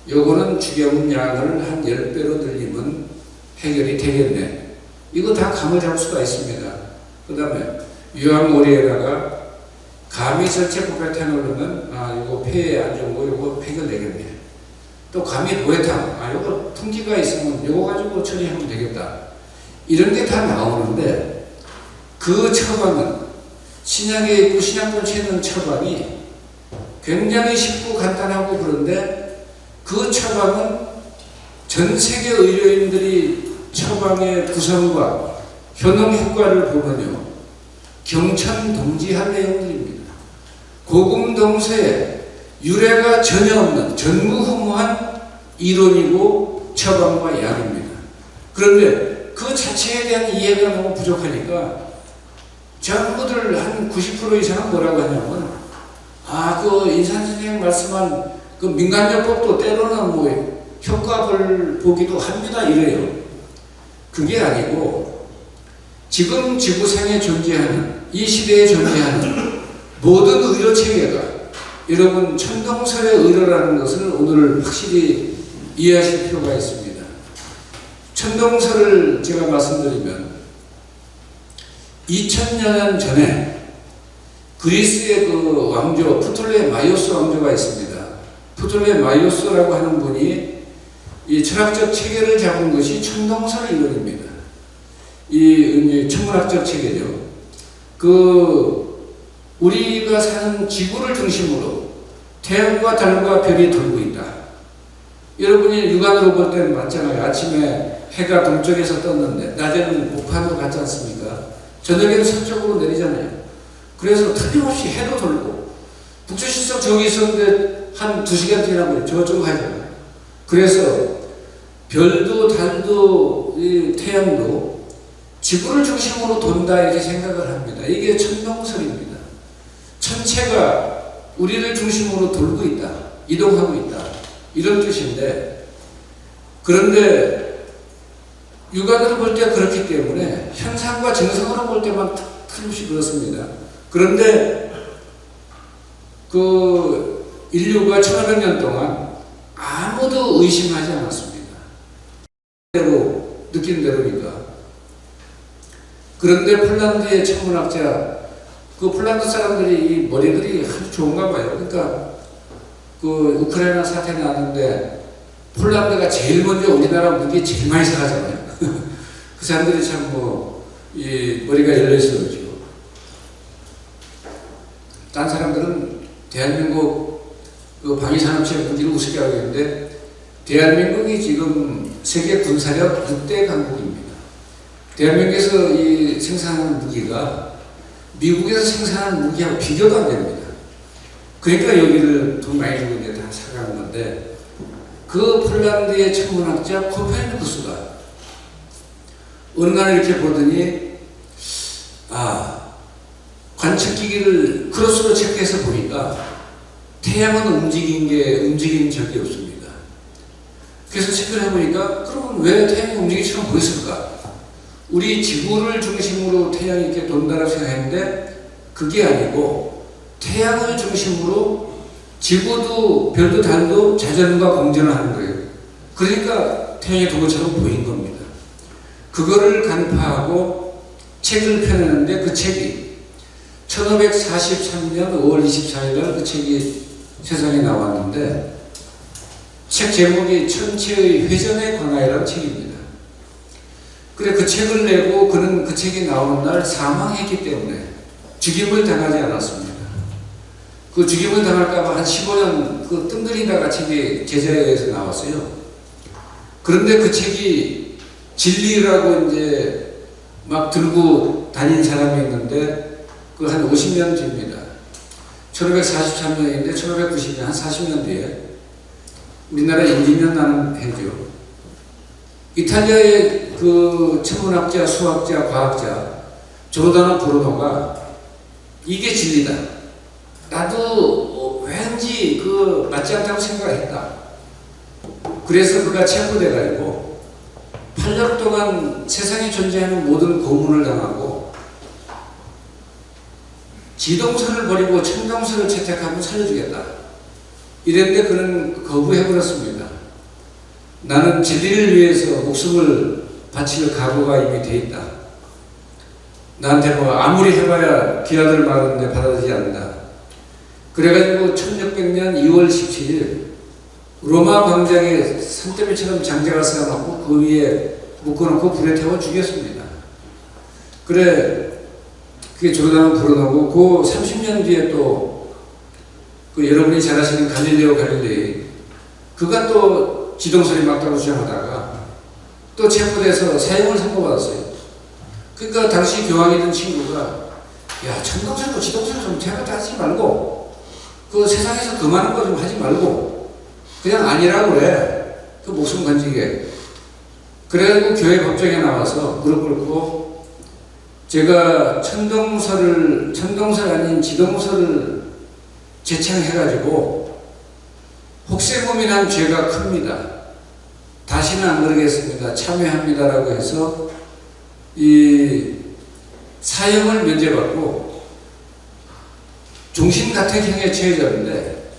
요거는 주겸 양을 한 10배로 늘리면 해결이 되겠네. 이거 다 감을 잡을 수가 있습니다. 그 다음에 유황오리에다가 감이 절제포페탄을 넣으면 이거 폐에 안 좋은 거 이거 해결되겠네. 또 감이 보해탕 이거 풍기가 있으면 이거 가지고 처리하면 되겠다. 이런 게 다 나오는데 그 처방은 신약에 있고 신약본체에 있는 처방이 굉장히 쉽고 간단하고 그런데 그 처방은 전 세계 의료인들이 처방의 구성과 효능 효과를 보면요 경천동지한 내용들입니다. 고금동서에 유래가 전혀 없는 전무후무한 이론이고 처방과 약입니다. 그런데 그 자체에 대한 이해가 너무 부족하니까 전부들 한 90% 이상은 뭐라고 하냐면 그 인산 선생님 말씀한 그 민간요법도 때로는 뭐 효과를 보기도 합니다 이래요. 그게 아니고 지금 지구상에 존재하는 이 시대에 존재하는 모든 의료 체계가 여러분 천동설의 의료라는 것을 오늘 확실히 이해하실 필요가 있습니다. 천동설을 제가 말씀드리면 2000년 전에 그리스의 그 왕조 프톨레마이오스 왕조가 있습니다. 프톨레마이오스라고 하는 분이 이 철학적 체계를 잡은 것이 천동설 이론입니다. 이 천문학적 체계죠. 우리가 사는 지구를 중심으로 태양과 달과 별이 돌고 있다. 여러분이 육안으로 볼 때는 맞잖아요. 아침에 해가 동쪽에서 떴는데 낮에는 북한으로 갔지 않습니까? 저녁에는 서쪽으로 내리잖아요. 그래서 틀림없이 해도 돌고 북두칠성 저기 있었는데 한 2시간 지나면 저쪽 가잖아요. 그래서 별도 달도 이 태양도 지구를 중심으로 돈다 이렇게 생각을 합니다. 이게 천동설입니다. 천체가 우리를 중심으로 돌고 있다, 이동하고 있다 이런 뜻인데, 그런데 육안으로 볼 때 그렇기 때문에 현상과 증상으로 볼 때만 틀림없이 그렇습니다. 그런데 인류가 1500년 동안 아무도 의심하지 않았습니다. 대로 느낀 대로니까. 그런데 폴란드의 천문학자, 폴란드 사람들이 이 머리들이 아주 좋은가 봐요. 그러니까 우크라이나 사태 나는데 폴란드가 제일 먼저 우리나라 무기 제일 많이 사가잖아요. 그 사람들이 참 이 머리가 열려있어요. 딴 사람들은 대한민국 방위산업체 무기를 우습게 하고 있는데 대한민국이 지금 세계 군사력 6대 강국입니다. 대한민국에서 이 생산하는 무기가 미국에서 생산하는 무기하고 비교도 안 됩니다. 그러니까 여기를 돈 많이 주고 이제 다 사가는 건데, 그 폴란드의 천문학자 코페르니쿠스가 어느 날 이렇게 보더니 관측기기를 크로스로 체크해서 보니까 태양은 움직인 적이 없습니다. 그래서 체크를 해보니까 그러면 왜 태양이 움직이처럼 보였을까? 우리 지구를 중심으로 태양이 이렇게 돈다고 생각했는데 그게 아니고 태양을 중심으로 지구도 별도 달도 자전과 공전을 하는 거예요. 그러니까 태양이 돈 것처럼 보인 겁니다. 그거를 간파하고 책을 펴내는데 그 책이 1543년 5월 24일 날 그 책이 세상에 나왔는데, 책 제목이 천체의 회전에 관하여라는 책입니다. 그래 그 책을 내고 그는 그 책이 나오는 날 사망했기 때문에 죽임을 당하지 않았습니다. 그 죽임을 당할까봐 한 15년 뜸들이다가 책이 제자에 의해서 나왔어요. 그런데 그 책이 진리라고 이제 막 들고 다닌 사람이 있는데 한 50년 뒤입니다. 1543년인데 1590년 한 40년 뒤에 우리나라 임진년 나는 해죠. 이탈리아의 천문학자, 수학자, 과학자 조르다노 브루노가 이게 진리다. 나도 왠지 맞지 않다고 생각했다. 그래서 그가 체포돼가지고 8년 동안 세상에 존재하는 모든 고문을 당하고 지동설을 버리고 천동설을 채택하고 살려주겠다. 이랬는데 그는 거부해버렸습니다. 나는 진리를 위해서 목숨을 바칠 각오가 이미 돼 있다. 나한테 아무리 해봐야 귀하들 말하는데 받아들이지 않는다. 그래가지고 1600년 2월 17일 로마 광장에 산더미처럼 장작을 쌓아놓고 그 위에 묶어놓고 불에 태워 죽였습니다. 그래 그게 조르다노 브루노고, 그 30년 뒤에 또 여러분이 잘 아시는 갈릴레오 갈릴레이, 그가 또 지동설이 맞다고 주장하다가 또 체포돼서 사형을 선고받았어요. 그러니까 당시 교황이던 친구가 야 천동설도 지동설 좀 제발 하지 말고 세상에서 그만한 거 좀 하지 말고 그냥 아니라고 그래. 목숨 건지게. 그래가지고 교회 법정에 나와서 무릎 꿇고 제가 천동설 아닌 지동설을 제창해가지고 혹세무민한 죄가 큽니다. 다시는 안 그러겠습니다. 참여합니다라고 해서 이 사형을 면제받고 종신가택형에 처해졌는데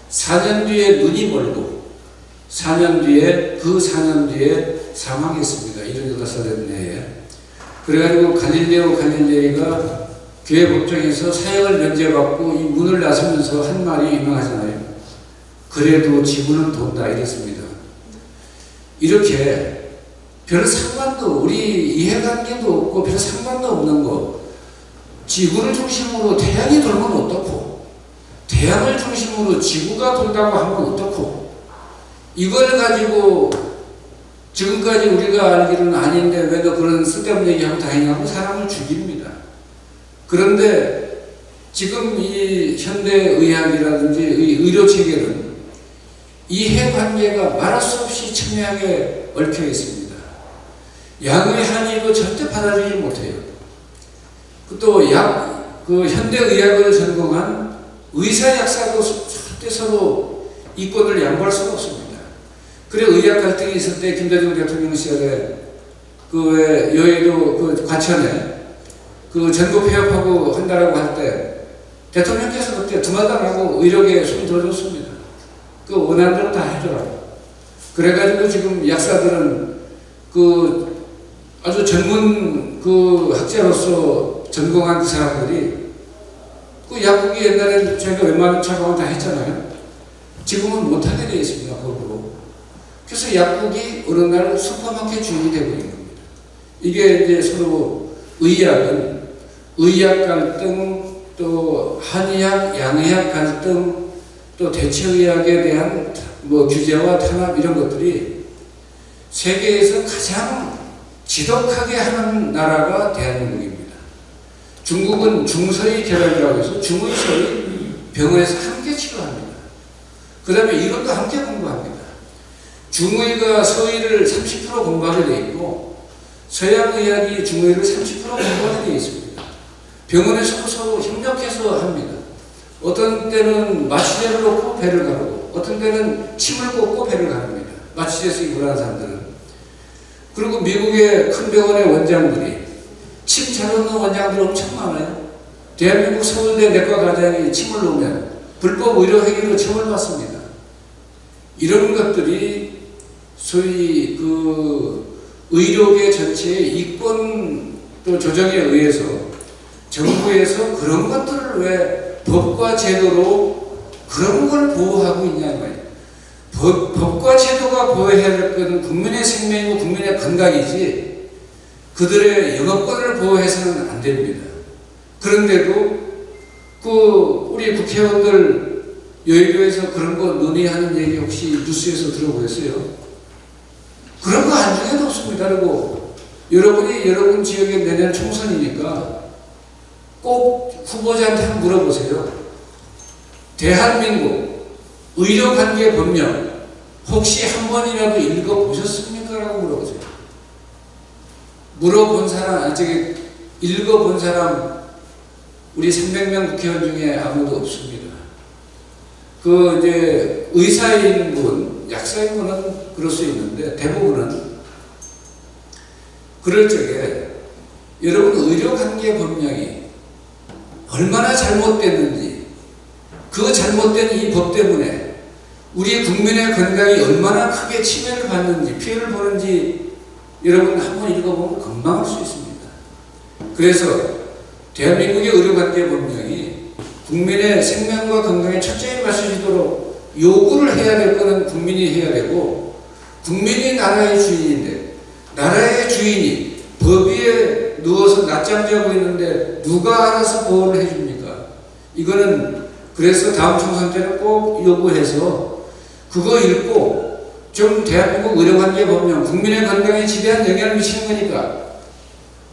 4년 뒤에 눈이 멀고 4년 뒤에 사망했습니다. 78살 해에. 그래가지고 갈릴레이가 교회 법정에서 사형을 면제받고 이 문을 나서면서 한 말이 유명하잖아요. 그래도 지구는 돈다 이랬습니다. 이렇게 별 상관도 우리 이해관계도 없고 별 상관도 없는 거 지구를 중심으로 태양이 돌면 어떻고 태양을 중심으로 지구가 돈다고 하면 어떻고 이걸 가지고 지금까지 우리가 알기로는 아닌데 왜 너 그런 쓸데없는 얘기하고 다니냐고 사람을 죽입니다. 그런데 지금 이 현대의학이라든지 의료 체계는 이해관계가 말할 수 없이 첨예하게 얽혀 있습니다. 양의 한의도 절대 받아들이지 못해요. 또 현대의학을 전공한 의사약사도 절대 서로 이권을 양보할 수가 없습니다. 그래 의학 갈등이 있을 때 김대중 대통령 시절에 왜 여의도 과천에 전국 폐업하고 한다라고 할 때 대통령께서 그때 두마당하고 의료계에 손 들어줬습니다. 원하는 대로 다 해주라고. 그래가지고 지금 약사들은 아주 전문 학자로서 전공한 그 사람들이 약국이 옛날에 저희가 웬만한 처방을 다 했잖아요. 지금은 못하게 되어 있습니다. 법으로. 그래서 약국이 어느 날 슈퍼마켓 주인이 되고 있는 겁니다. 이게 이제 서로 의학은 의학 갈등, 또 한의학, 양의학 갈등, 또 대체의학에 대한 규제와 탄압 이런 것들이 세계에서 가장 지독하게 하는 나라가 대한민국입니다. 중국은 중서의 결합이라고 해서 중의서의 병원에서 함께 치료합니다. 그 다음에 이론도 함께 공부합니다. 중의가 서의를 30% 공부하게 되어 있고 서양의학이 중의를 30% 공부하게 되어 있습니다. 병원에서 서로 협력해서 합니다. 어떤 때는 마취제를 놓고 배를 가르고 어떤 때는 침을 꽂고 배를 가릅니다. 마취제에서 불안한 사람들은. 그리고 미국의 큰 병원의 원장들이 침 잘 놓는 원장들 엄청 많아요. 대한민국 서울대 내과 과장이 침을 놓으면 불법 의료 행위로 처벌 받습니다. 이런 것들이 소위 의료계 전체의 이권 또 조정에 의해서 정부에서 그런 것들을 왜 법과 제도로 그런 걸 보호하고 있냐는 거예요. 법과 제도가 보호해야 될 것은 국민의 생명이고 국민의 건강이지 그들의 영업권을 보호해서는 안 됩니다. 그런데도 우리 국회의원들 여의도에서 그런 거 논의하는 얘기 혹시 뉴스에서 들어보셨어요? 그런 거 안중에도 없습니다. 그리고 여러분 지역에 내년 총선이니까 꼭 후보자한테 한번 물어보세요. 대한민국 의료관계 법령 혹시 한 번이라도 읽어보셨습니까? 라고 물어보세요. 읽어본 사람 우리 300명 국회의원 중에 아무도 없습니다. 이제 의사인 분, 약사인 분은 그럴 수 있는데 대부분은 그럴 적에 여러분 의료관계 법령이 얼마나 잘못됐는지 그 잘못된 이 법 때문에 우리 국민의 건강이 얼마나 크게 침해를 받는지 피해를 보는지 여러분 한번 읽어보면 금방 알 수 있습니다. 그래서 대한민국의 의료관계 법령이 국민의 생명과 건강에 철저히 맞춰지도록 요구를 해야 될 것은 국민이 해야 되고 국민이 나라의 주인인데 나라의 주인이 법 위에 누워서 낮잠 자고 있는데 누가 알아서 보호를 해줍니까? 이거는 그래서 다음 총선 때는 꼭 요구해서 그거 읽고 좀 대한민국 의료관계 법령 국민의 건강에 지대한 영향을 미치는 거니까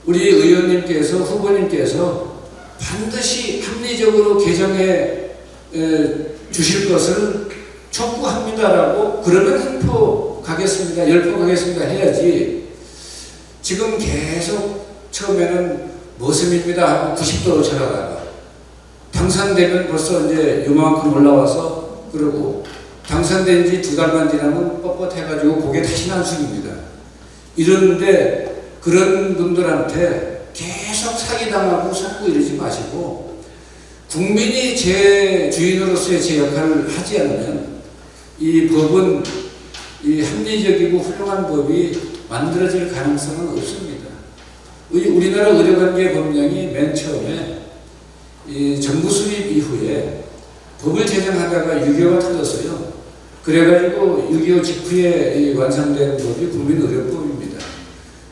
우리 의원님께서 후보님께서 반드시 합리적으로 개정해 주실 것을 촉구합니다라고 그러면 한 표 가겠습니다. 10% 가겠습니다. 해야지. 지금 계속 처음에는 머슴입니다 하고 90도로 쳐나가다가 당선되면 벌써 이제 요만큼 올라와서 그러고 당선된 지 2달만 지나면 뻣뻣해가지고 고개 다시 난숙입니다. 이러는데 그런 분들한테 계속 사기당하고 속고 이러지 마시고 국민이 제 주인으로서의 제 역할을 하지 않으면 이 법은 이 합리적이고 훌륭한 법이 만들어질 가능성은 없습니다. 우리나라 의료관계 법령이 맨 처음에 이 정부 수립 이후에 법을 제정하다가 6.25가 터졌어요. 그래가지고 6.25 직후에 완성된 법이 국민의료법입니다.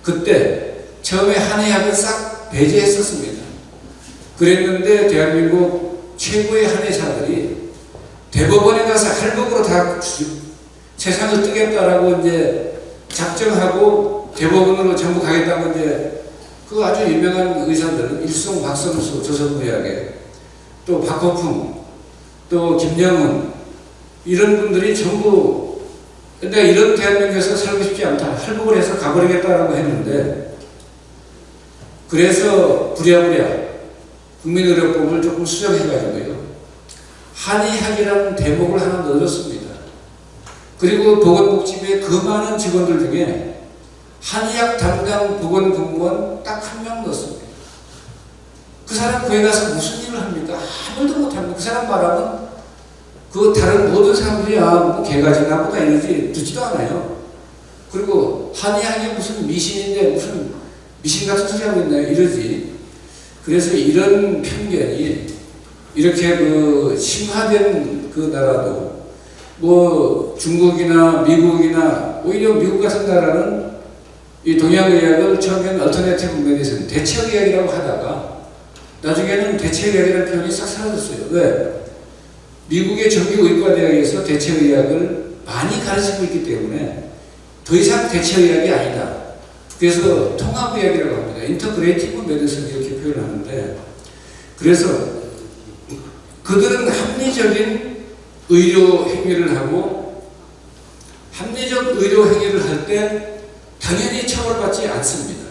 그때 처음에 한의학을 싹 배제했었습니다. 그랬는데 대한민국 최고의 한의사들이 대법원에 가서 할복으로 다 세상을 뜨겠다라고 이제 작정하고 대법원으로 전부 가겠다고 이제 그 아주 유명한 의사들은 일송 박성수 조선의학에 또 박호풍 또 김영훈 이런 분들이 전부 근데 이런 대한민국에서 살고 싶지 않다. 할복을 해서 가버리겠다라고 했는데 그래서 부랴부랴 국민의료법을 조금 수정해가지고요. 한의학이라는 대목을 하나 넣어줬습니다. 그리고 보건복지부의 그 많은 직원들 중에 한의학 담당 보건공무원 딱 1명 넣었습니다. 그 사람 거기 가서 무슨 일을 합니까? 아무 일도 못합니다. 그 사람 말하면 그 다른 모든 사람들이 뭐 개가지나 보다 이러지 듣지도 않아요. 그리고 한의학이 무슨 미신인데 무슨 미신 같은 소리 하고 있나요? 이러지. 그래서 이런 편견이 이렇게 그 심화된 그 나라도 뭐 중국이나 미국이나 오히려 미국 같은 나라는 이 동양의학을 처음에는 얼터네티브 메디슨 대체의학이라고 하다가 나중에는 대체의학이라는 표현이 싹 사라졌어요. 왜? 미국의 정규 의과대학에서 대체의학을 많이 가르치고 있기 때문에 더 이상 대체의학이 아니다. 그래서 통합의학이라고 합니다. 인터그레이티브 메디슨 이렇게 표현을 하는데 그래서 그들은 합리적인 의료 행위를 하고 합리적 의료 행위를 할 때 당연히 처벌받지 않습니다.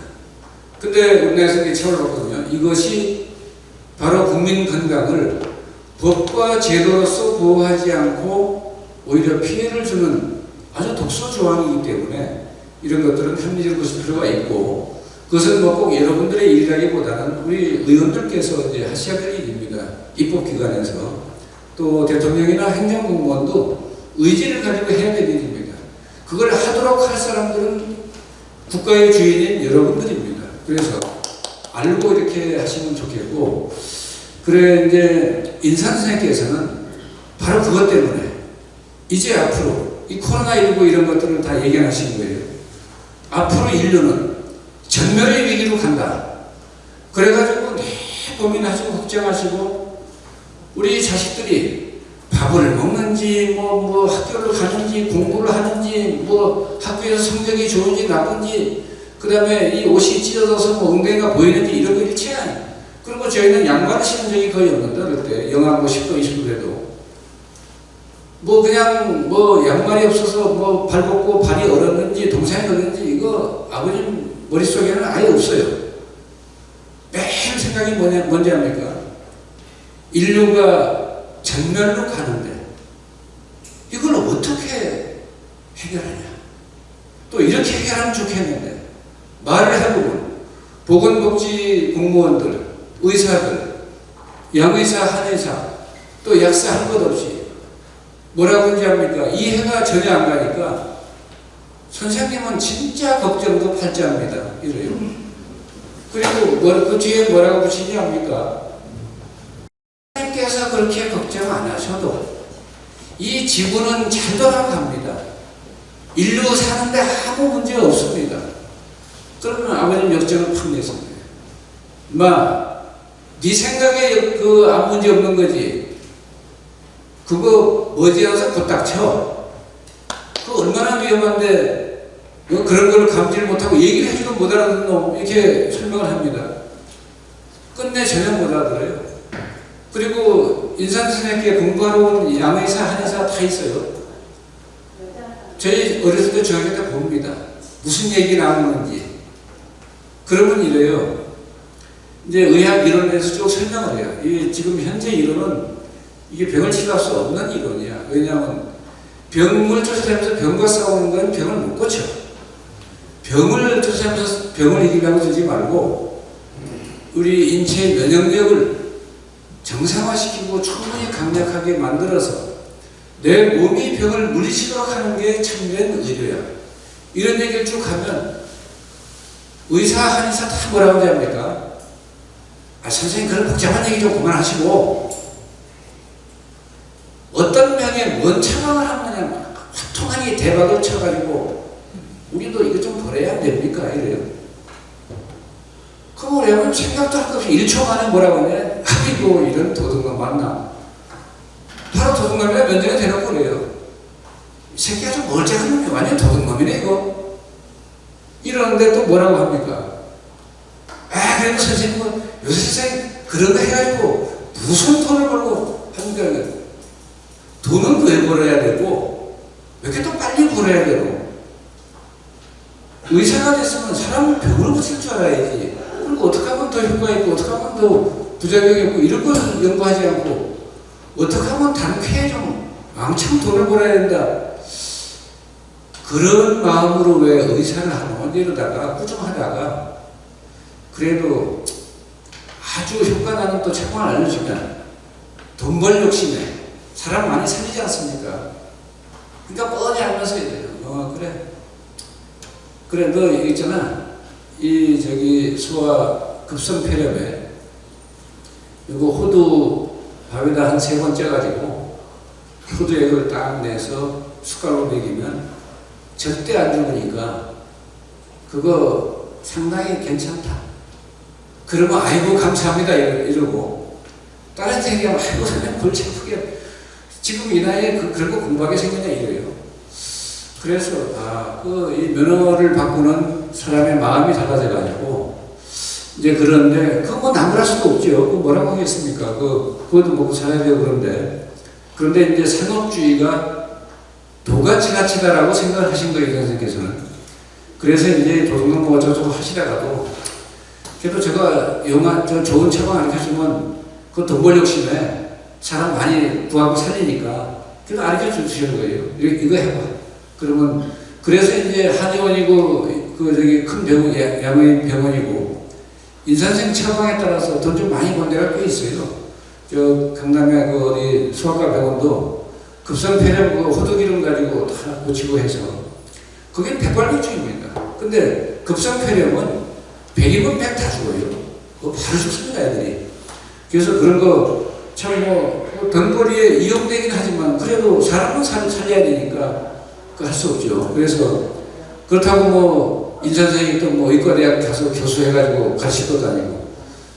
근데 우리나라에서 처벌받거든요. 이것이 바로 국민 건강을 법과 제도로서 보호하지 않고 오히려 피해를 주는 아주 독소 조항이기 때문에 이런 것들은 합리적으로 보실 필요가 있고 그것은 뭐 꼭 여러분들의 일이라기보다는 우리 의원들께서 이제 하셔야 될 일입니다. 입법기관에서 또 대통령이나 행정공무원도 의지를 가지고 해야 될 일입니다. 그걸 하도록 할 사람들은 국가의 주인인 여러분들입니다. 그래서 알고 이렇게 하시면 좋겠고 그래 이제 인산 선생님께서는 바로 그것 때문에 이제 앞으로 이 코로나19 이런 것들을 다 예견하신 거예요. 앞으로 인류는 전멸의 위기로 간다. 그래가지고 고민하시고 걱정하시고 우리 자식들이 밥을 먹는지 뭐 학교를 가는지 공부를 하는지 뭐 학교에서 성적이 좋은지 나쁜지 그 다음에 이 옷이 찢어져서 뭐 엉덩이가 보이는지 이런 거 일체 아니에요. 그리고 저희는 양말을 신은 적이 거의 없는데 그때 영하 뭐 10도 20도 돼도 뭐 그냥 뭐 양말이 없어서 뭐 발 벗고 발이 얼었는지 동상이 얼었는지 이거 아버님 머릿속에는 아예 없어요. 매일 생각이 뭔지 압니까? 인류가 전멸로 가는데 이걸 어떻게 해결하냐? 또 이렇게 해결하면 좋겠는데 말을 해보면 보건복지 공무원들, 의사들, 양의사, 한의사, 또 약사 할 것 없이 뭐라고 하는지 압니까? 이해가 전혀 안 가니까 선생님은 진짜 걱정도 팔자합니다. 이래요. 그리고 그 뒤에 뭐라고 붙이냐 합니까? 선생님께서 그렇게 걱정 안 하셔도 이 지구는 잘 돌아갑니다. 인류 사는데 아무 문제 없습니다. 그러면 아버님 역정을 팍 냈습니다. 네 생각에 그 아무 문제 없는 거지. 그거 머지않아서 곧 닥쳐. 그거 얼마나 위험한데 그런 걸 감지를 못하고 얘기를 해주도 못 알아듣는 놈 이렇게 설명을 합니다. 끝내 전혀 못 알아들어요. 그리고 인산 선생님께 공부하러 온 양의사, 한의사 다 있어요. 저희 어렸을 때 중학교 때 봅니다. 무슨 얘기 나오는지. 그러면 이래요. 이제 의학 이론에서 쭉 설명을 해요. 이 지금 현재 이론은 이게 병을 치료할 수 없는 이론이야. 왜냐하면 병을 쫓아다니면서 병과 싸우는 건 병을 못 고쳐. 병을 쫓아다니면서 병을 이기려고 들지 말고 우리 인체의 면역력을 정상화시키고 충분히 강력하게 만들어서 내 몸이 병을 물리치도록 하는 게 참된 의료야. 이런 얘기를 쭉 하면 의사, 한의사 다 뭐라고 하지 합니까? 아, 선생님 그런 복잡한 얘기 좀 그만하시고 어떤 명에 뭔 처방을 하느냐 화통하게 대박을 쳐가지고 우리도 이거 좀 버려야 됩니까? 이래요. 그럼 우리하면 생각도 할 것 없이 1초 만에 뭐라고 하냐? 아이고 이런 도둑놈 맞나? 바로 도둑놈이라 면제가 되는 거래요. 이 새끼 아주 멀쩡한 놈이 완전 도둑놈이네 이거. 이러는데 또 뭐라고 합니까? 아 그래도 선생님은 요새 세상에 그런 거 해가지고 무슨 돈을 벌고 합니까? 돈은 왜 벌어야 되고 왜 이렇게 또 빨리 벌어야 되고 의사가 됐으면 사람은 병을 고칠 줄 알아야지. 그리고 어떻게 하면 더 효과 있고 어떻게 하면 더 부작용이 없고 이런 걸 연구하지 않고 어떻게 하면 단쾌에 좀 왕창 돈을 벌어야 된다. 그런 마음으로 왜 의사를 하노? 이러다가 꾸중하다가 그래도 아주 효과 나는 또 처방을 알려주면 돈 벌 욕심에 사람 많이 살리지 않습니까? 그러니까 뻔히 알면서 이래요. 그래 너 있잖아. 이 저기 소화 급성폐렴에 이거 호두 밥에다 한 3번 쪄가지고 호두액을 딱 내서 숟갈로 먹이면 절대 안 죽으니까 그거 상당히 괜찮다. 그러면 아이고 감사합니다 이러고 다른 생각하면 아이고 선생님 골치 아프게 지금 이 나이에 그런 거 공부하게 생겼냐 이래요. 그래서 이 면허를 바꾸는 사람의 마음이 달라져가지고 이제 그런데 그거 뭐 나무랄 수도 없죠. 그거 뭐라고 하겠습니까? 그것도 먹고 살아야 되고 그런데 이제 산업주의가 도가 지나치다라고 생각을 하신 거예요, 선생님께서는. 그래서 이제 도둑놈 뭐 어쩌고 하시다가도 그래도 제가 좋은 처방 안 해주면 그 돈 벌 욕심에 사람 많이 구하고 살리니까 그래도 가르쳐 주시는 거예요. 이거 해봐. 그러면 그래서 이제 한의원이고 저기 큰 병원, 양의 병원이고 인산생 처방에 따라서 돈 좀 많이 번 데가 꽤 있어요. 저 강남에 어디 소아과 병원도 급성폐렴 호두기름 가지고 다 고치고 해서 그게 백발백중입니다. 근데 급성폐렴은 100이면 100 다 죽어요. 그거 바로 죽습니다 애들이. 그래서 그런 거 참 돈벌이에 이용되긴 하지만 그래도 사람은 살려야 되니까 할 수 없죠. 그래서 그렇다고 인선생이 또 의과대학 가서 교수해가지고 가르치고 다니고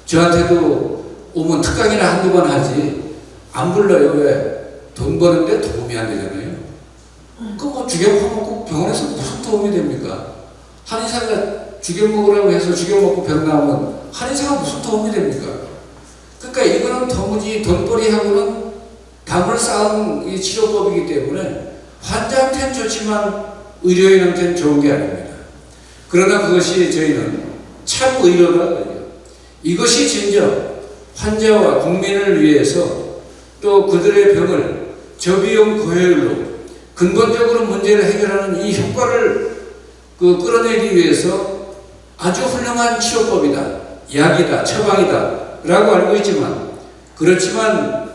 저한테도 오면 특강이나 한두 번 하지 안 불러요. 왜? 돈 버는데 도움이 안 되잖아요. 죽여 퍼먹고 병원에서 무슨 도움이 됩니까? 한의사가 죽여 먹으라고 해서 죽여 먹고 병 나오면 한의사가 무슨 도움이 됩니까? 그러니까 이거는 도무지 돈벌이하고는 담을 쌓은 이 치료법이기 때문에 환자한테는 좋지만 의료인한테는 좋은 게 아닙니다. 그러나 그것이 저희는 참 의료라고 해요. 이것이 진정 환자와 국민을 위해서 또 그들의 병을 저비용 고효율로 근본적으로 문제를 해결하는 이 효과를 끌어내기 위해서 아주 훌륭한 치료법이다. 약이다. 처방이다. 라고 알고 있지만 그렇지만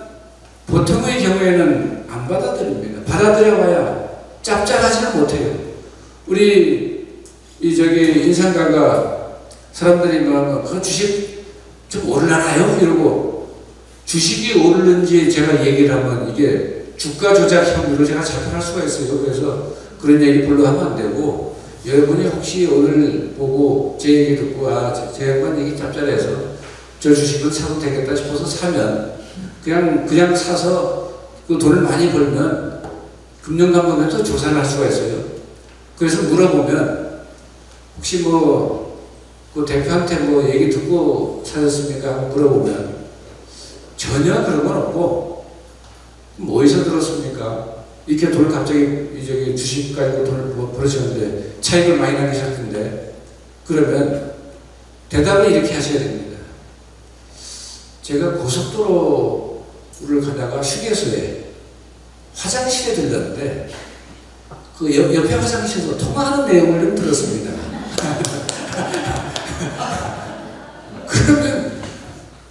보통의 경우에는 안 받아들입니다. 받아들여봐야 짭짤하지는 못해요. 우리 인상가가 사람들이 그 주식 좀 오르나요? 이러고 주식이 오르는지 제가 얘기를 하면 이게 주가 조작 혐의로 제가 잡혀갈 수가 있어요. 그래서 그런 얘기 별로 하면 안 되고 여러분이 혹시 오늘 보고 제 얘기 듣고 제 양반 얘기 짭짤해서 저 주식을 사도 되겠다 싶어서 사면 그냥 사서 그 돈을 많이 벌면 금융감독원에서 조사를 할 수가 있어요. 그래서 물어보면 혹시 그 대표한테 얘기 듣고 사셨습니까? 하고 물어보면 전혀 그런 건 없고 어디서 들었습니까? 이렇게 돈을 갑자기 저기 주식 가지고 돈을 벌으셨는데 차익을 많이 남기실 텐데 그러면 대답을 이렇게 하셔야 됩니다. 제가 고속도로를 가다가 휴게소에 화장실에 들렀는데 그 옆에 화장실에서 통화하는 내용을 좀 들었습니다. 그러면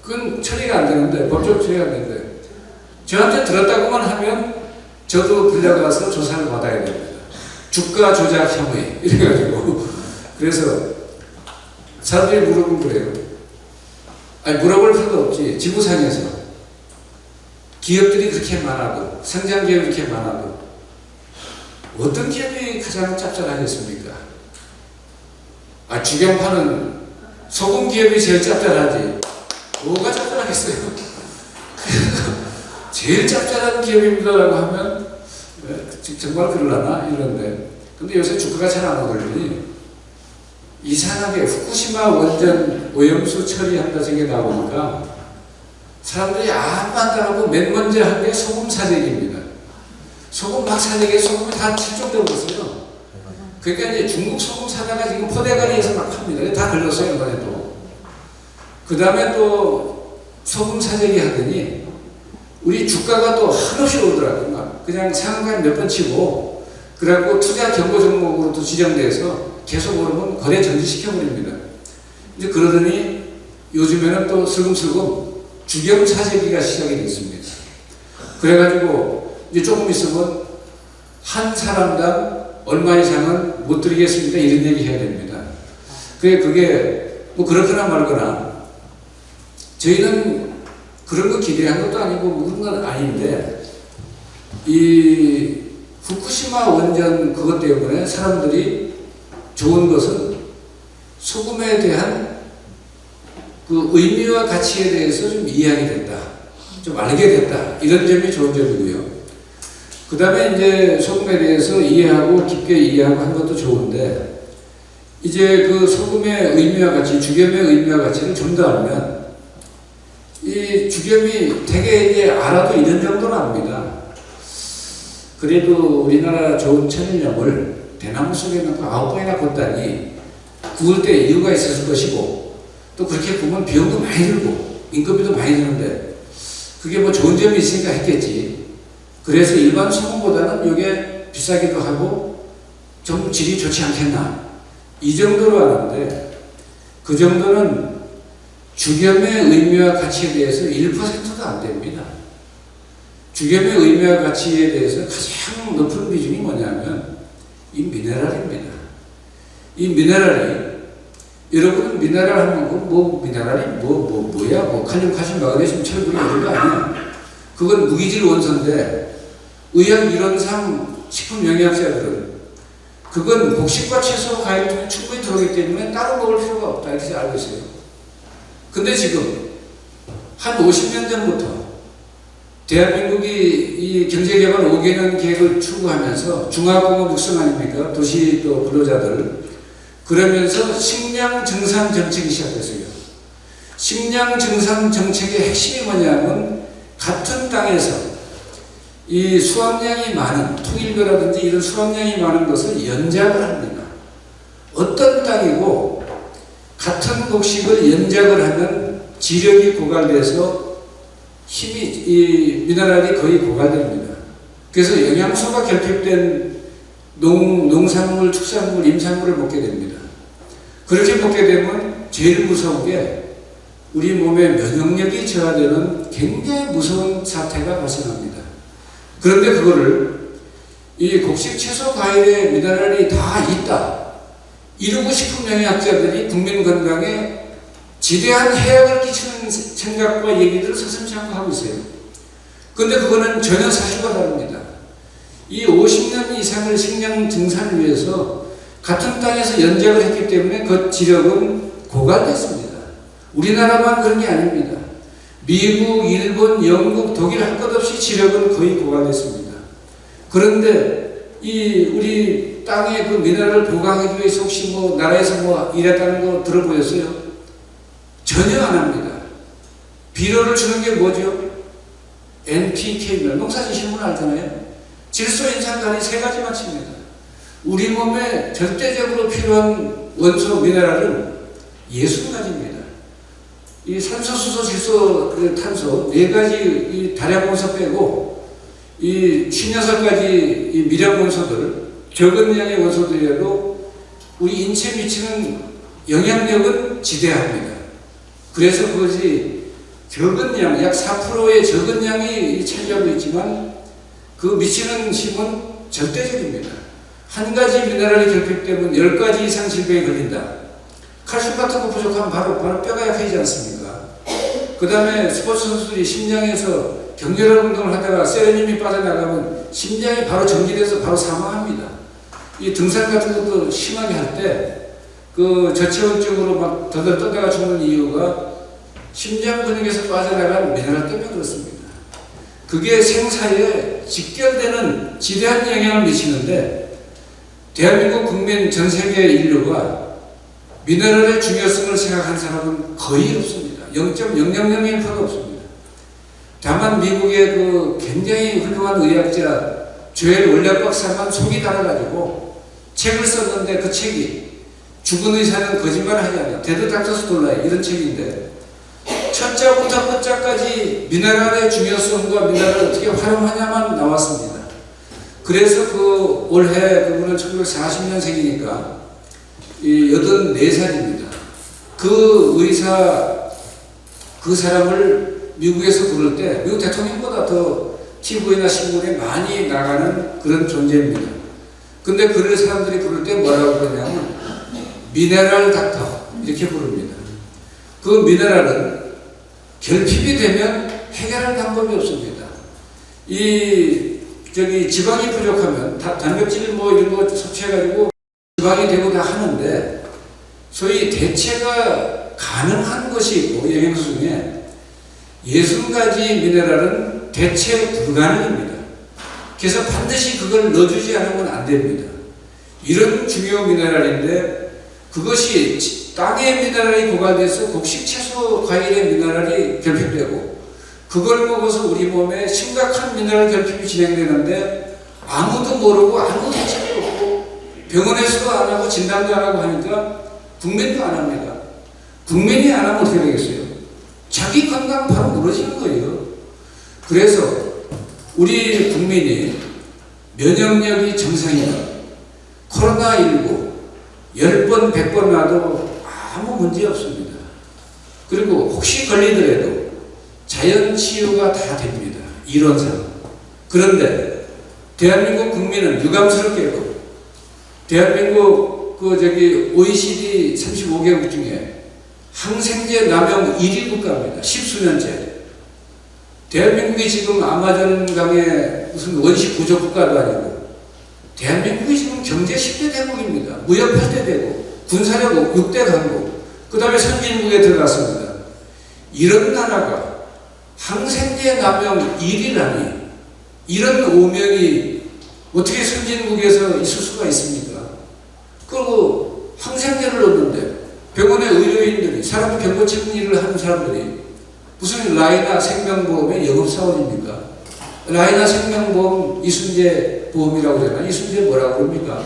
그건 처리가 안 되는데, 법적 처리가 안 되는데 저한테 들었다고만 하면 저도 불려가서 조사를 받아야 됩니다. 주가 조작 혐의 이래가지고. 그래서 사람들이 물어보면 그래요. 아니 물어볼 필요도 없지. 지구상에서 기업들이 그렇게 많아도, 성장 기업이 그렇게 많아도 어떤 기업이 가장 짭짤하겠습니까? 아, 주경 파는 소금 기업이 제일 짭짤하지. 뭐가 짭짤하겠어요? 제일 짭짤한 기업입니다라고 하면 정말 그러려나? 이런데. 근데 요새 주가가 잘 안 오르니 이상하게 후쿠시마 원전 오염수 처리한다 저게 나오니까 사람들이 아무 안 하고 맨 먼저 한 게 소금 사재기입니다. 소금 막 사재기에 소금이 다 실종되고 있어요. 그러니까 이제 중국 소금 사다가 지금 포대가리에서 막 팝니다. 다 걸렸어요, 이번에도. 그 다음에 또 소금 사재기 하더니 우리 주가가 또 한없이 오르더라고요. 그냥 상한가 몇 번 치고, 그래갖고 투자 경고 종목으로 또 지정돼서 계속 오르면 거래 정지시켜버립니다. 이제 그러더니 요즘에는 또 슬금슬금 주경 사재기가 시작이 됐습니다. 그래가지고 이제 조금 있으면 한 사람당 얼마 이상은 못 드리겠습니다. 이런 얘기 해야 됩니다. 그게 뭐 그렇거나 말거나 저희는 그런 거 기대한 것도 아니고 그런 건 아닌데 이 후쿠시마 원전 그것 때문에 사람들이 좋은 것은 소금에 대한 그 의미와 가치에 대해서 좀 이해하게 됐다. 좀 알게 됐다. 이런 점이 좋은 점이고요. 그 다음에 이제 소금에 대해서 이해하고 깊게 이해하고 한 것도 좋은데 이제 그 소금의 의미와 가치, 주겸의 의미와 가치를 좀 더 알면 이 주겸이 되게 이제 알아도 이런 정도는 압니다. 그래도 우리나라 좋은 천일염을 대나무 속에 넣고 9번이나 걷다니 구울 때 이유가 있었을 것이고 또 그렇게 구우면 비용도 많이 들고 인건비도 많이 드는데 그게 뭐 좋은 점이 있으니까 했겠지. 그래서 일반 소금보다는 이게 비싸기도 하고 좀 질이 좋지 않겠나 이 정도로 하는데 그 정도는 주겸의 의미와 가치에 대해서 1%도 안 됩니다. 주겸의 의미와 가치에 대해서 가장 높은 비중이 뭐냐면 이 미네랄입니다. 이 미네랄이 여러분은 미네랄 하면 뭐 미네랄이 뭐야 뭐 칼륨, 칼슘, 마그네슘, 철분 이런 거 아니야. 그건 무기질 원소인데 의학 이론상 식품 영양학자들은 그건 곡식과 채소, 과일 중에 충분히 들어오기 때문에 따로 먹을 필요가 없다 이렇게 알고 있어요. 근데 지금 한 50년 전부터 대한민국이 이 경제개발 5개년 계획을 추구하면서 중화공업 육성 아닙니까? 도시 또 근로자들. 그러면서 식량 정산 정책이 시작됐어요. 식량 정산 정책의 핵심이 뭐냐면 같은 땅에서 이 수확량이 많은 통일교라든지 이런 수확량이 많은 것을 연작을 합니다. 어떤 땅이고 같은 곡식을 연작을 하면 지력이 고갈돼서 힘이 이 미네랄이 거의 고갈됩니다. 그래서 영양소가 결핍된 농산물, 축산물, 임산물을 먹게 됩니다. 그렇게 먹게 되면 제일 무서운 게 우리 몸의 면역력이 저하되는 굉장히 무서운 사태가 발생합니다. 그런데 그거를 이 곡식, 채소, 과일에 미네랄이 다 있다. 이러고 식품 영양학자들이 국민 건강에 지대한 해악을 끼치는 생각과 얘기들을 서슴지 않고 하고 있어요. 그런데 그거는 전혀 사실과 다릅니다. 이 50년 이상을 식량 증산을 위해서 같은 땅에서 연작을 했기 때문에 그 지력은 고갈됐습니다. 우리나라만 그런 게 아닙니다. 미국, 일본, 영국, 독일 할 것 없이 지력은 거의 고갈됐습니다. 그런데 이 우리 땅에 그 미네랄을 보강하기 위해서 혹시 뭐 나라에서 뭐 일했다는 거 들어보셨어요? 전혀 안 합니다. 비료를 주는 게 뭐죠? NPK, 농사지시는 분 알잖아요. 질소, 인산, 간이 세 가지만 칩니다. 우리 몸에 절대적으로 필요한 원소, 미네랄은 60가지입니다. 이 산소, 수소, 질소, 탄소 네 가지 이 다량 원소 빼고 이 16가지 이 미량 원소들, 적은 양의 원소들이라도 우리 인체에 미치는 영향력은 지대합니다. 그래서 그것이 적은 양, 약 4%의 적은 양이 차지하고 있지만 그 미치는 힘은 절대적입니다. 한 가지 미네랄이 결핍되면 10가지 이상 질병에 걸린다. 칼슘 같은 거 부족하면 바로 뼈가 약해지지 않습니까? 그 다음에 스포츠 선수들이 심장에서 격렬한 운동을 하다가 세레늄이 빠져나가면 심장이 바로 정지돼서 바로 사망합니다. 이 등산 같은 것도 심하게 할 때 그 저체온증으로 막 더덜 떠다가 죽는 이유가 심장 근육에서 빠져나간 미네랄 때문에 그렇습니다. 그게 생사에 직결되는 지대한 영향을 미치는데 대한민국 국민 전 세계 인류가 미네랄의 중요성을 생각한 사람은 거의 없습니다. 0.0001%도 없습니다. 다만 미국의 그 굉장히 훌륭한 의학자 조엘 월략 박사만 속이 달아가지고 책을 썼는데 그 책이 죽은 의사는 거짓말을 하지 않아. 데드 닥터스 돌라이 이런 책인데 첫자부터 끝자까지 미네랄의 중요성과 미네랄을 어떻게 활용하냐만 나왔습니다. 그래서 그 올해 그분은 1940년생이니까 84살입니다. 그 의사 그 사람을 미국에서 부를 때 미국 대통령보다 더 TV나 신문에 많이 나가는 그런 존재입니다. 근데 그를 사람들이 부를 때 뭐라고 그러냐면 미네랄 닥터 이렇게 부릅니다. 그 미네랄은 결핍이 되면 해결할 방법이 없습니다. 지방이 부족하면 단백질 뭐 이런 거 섭취해가지고 지방이 되고 다 하는데 소위 대체가 가능한 것이 있고 영양소 중에 60가지 미네랄은 대체 불가능입니다. 그래서 반드시 그걸 넣어주지 않으면 안 됩니다. 이런 중요 미네랄인데 그것이 땅의 미네랄이 고갈돼서 곡식 채소 과일의 미네랄이 결핍되고 그걸 먹어서 우리 몸에 심각한 미네랄 결핍이 진행되는데 아무도 모르고 아무 대책도 없고 병원에서도 안 하고 진단도 안 하고 하니까 국민도 안 합니다. 국민이 안 하면 어떻게 되겠어요? 자기 건강 바로 무너지는 거예요. 그래서 우리 국민이 면역력이 정상이다. 코로나19 10번, 100번 나도 아무 문제 없습니다. 그리고 혹시 걸리더라도 자연 치유가 다 됩니다. 이론상. 그런데 대한민국 국민은 유감스럽게도 대한민국 OECD 35개국 중에 항생제 남용 1위 국가입니다. 10수년째. 대한민국이 지금 아마존 강에 무슨 원시 구조 국가도 아니고 대한민국이 지금 경제 10대 대국입니다. 무역 8대 대국, 군사력 6대 강국, 그 다음에 선진국에 들어갔습니다. 이런 나라가 항생제 남용 1위라니 이런 오명이 어떻게 선진국에서 있을 수가 있습니까? 그리고 항생제를 넣는데 병원의 의료인들이 사람 병고 찾는 일을 하는 사람들이 무슨 라이나 생명보험의 영업사원입니까? 라이나 생명보험 이순재 보험이라고 그러잖아요. 이순재 뭐라고 그럽니까?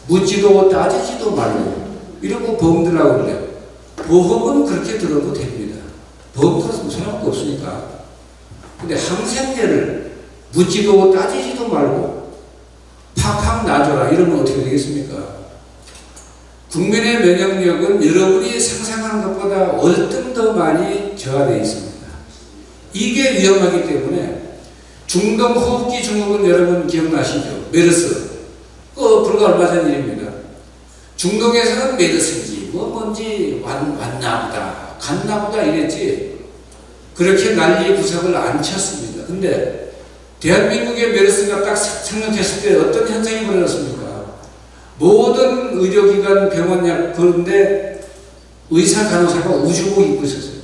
묻지도 따지지도 말고 이러고 보험 들라고 그래요. 보험은 그렇게 들어도 됩니다. 보험 들어서 무슨 할거 없으니까. 근데 항생제를 묻지도 따지지도 말고 팍팍 놔줘라 이러면 어떻게 되겠습니까? 국민의 면역력은 여러분이 상상하는 것보다 월등 더 많이 저하되어 있습니다. 이게 위험하기 때문에 중동 호흡기 증후군 여러분 기억나시죠? 메르스. 불과 얼마 전 일입니다. 중동에서는 메르스인지 뭔지 왔나보다 갔나보다 이랬지 그렇게 난리 구석을 안 쳤습니다. 근데 대한민국의 메르스가 딱 상륙했을 때 어떤 현상이 벌어졌습니까? 모든 의료기관 병원약 그런데 의사 간호사가 우주복 입고 있었어요.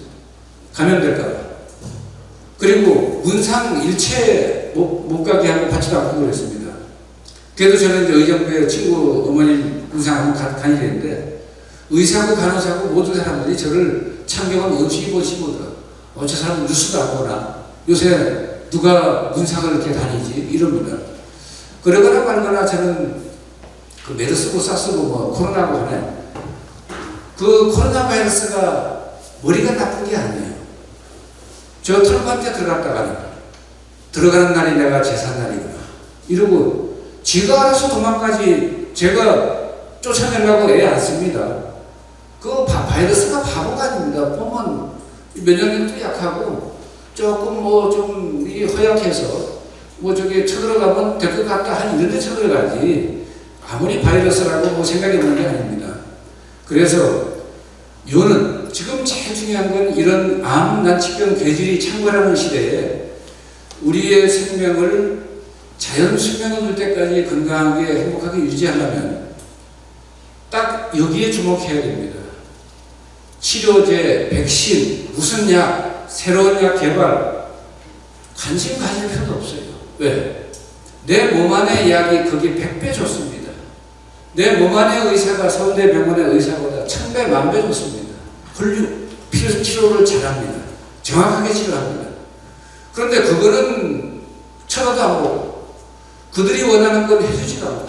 감염될까봐. 그리고 문상 일체 못 가게 하고 받지도 않고 그랬습니다. 그래도 저는 이제 의정부에 친구 어머님 문상하고 다니는데 의사고 간호사고 모든 사람들이 저를 참경을 어찌 보시보더라. 저 사람 뉴스도 안 보나? 요새 누가 문상을 이렇게 다니지? 이럽니다. 그러거나 말거나 저는 그 메르스고 사스고 뭐 코로나고 하네. 그 코로나 바이러스가 머리가 나쁜 게 아니에요. 저 트럼프한테 들어가는 날이 내가 제삿날이구나 이러고 지가 알아서 도망가지 제가 쫓아내려고 애 안 씁니다. 그 바이러스가 바보가 아닙니다. 보면 면역력도 약하고 조금 뭐 좀 허약해서 뭐 저기 쳐들어가면 될 것 같다 한 이런 데 쳐들어가지 아무리 바이러스라고 뭐 생각이 있는 게 아닙니다. 그래서 요는 지금 제일 중요한 건 이런 암, 난치병, 괴질이 창궐하는 시대에 우리의 생명을 자연 수명을 줄 때까지 건강하게 행복하게 유지하려면 딱 여기에 주목해야 됩니다. 치료제, 백신, 무슨 약, 새로운 약 개발 관심 가질 필요도 없어요. 왜? 내 몸 안의 약이 거기 100배 좋습니다. 내 몸 안의 의사가 서울대 병원의 의사보다 1000배, 1000배 좋습니다. 훌륭, 치료를 잘합니다. 정확하게 치료합니다. 그런데 그거는 쳐다도 안 보고 그들이 원하는 건 해주지도 않고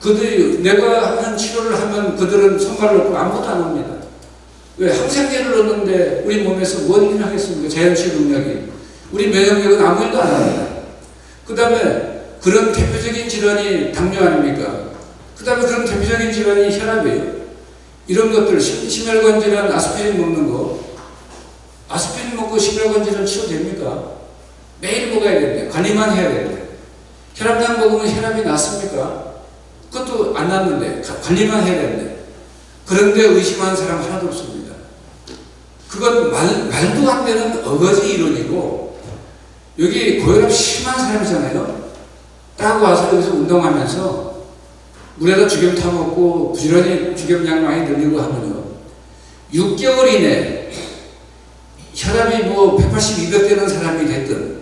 그들이 내가 하는 치료를 하면 그들은 손발 놓고 아무것도 안 합니다. 왜? 항생제를 넣는데 우리 몸에서 뭔 일을 하겠습니까? 자연치유 능력이. 우리 면역력은 아무 일도 안 합니다. 그 다음에 그런 대표적인 질환이 당뇨 아닙니까? 그 다음에 그런 대표적인 질환이 혈압이에요. 이런 것들, 심혈관 질환 아스피린 먹는 거, 아스피린 먹고 심혈관 질환 치료됩니까? 매일 먹어야 되는데, 관리만 해야 되는데. 혈압약 먹으면 혈압이 낮습니까? 그것도 안 낫는데, 관리만 해야 되는데. 그런데 의심하는 사람 하나도 없습니다. 그건 말도 안 되는 어거지 이론이고, 여기 고혈압 심한 사람이잖아요. 딱 와서 여기서 운동하면서 물에다 죽염 타먹고 부지런히 죽염량 많이 늘리고 하면요. 6개월 이내 혈압이 뭐 180, 200되는 사람이 됐든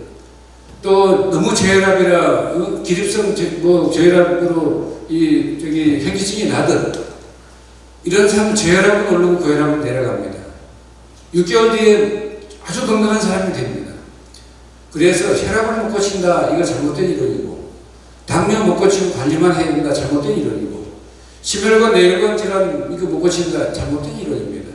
또 너무 저혈압이라 기립성 저혈압으로 현기증이 나든 이런 사람은 저혈압은 오르고 고혈압은 내려갑니다. 6개월 뒤에 아주 건강한 사람이 됩니다. 그래서 혈압을 못 고친다 이거 잘못된 이론이고 당뇨 못 고치고 관리만 해야 된다 잘못된 이론이고 심혈관 내혈관 질환 이거 못 고친다 잘못된 이론입니다.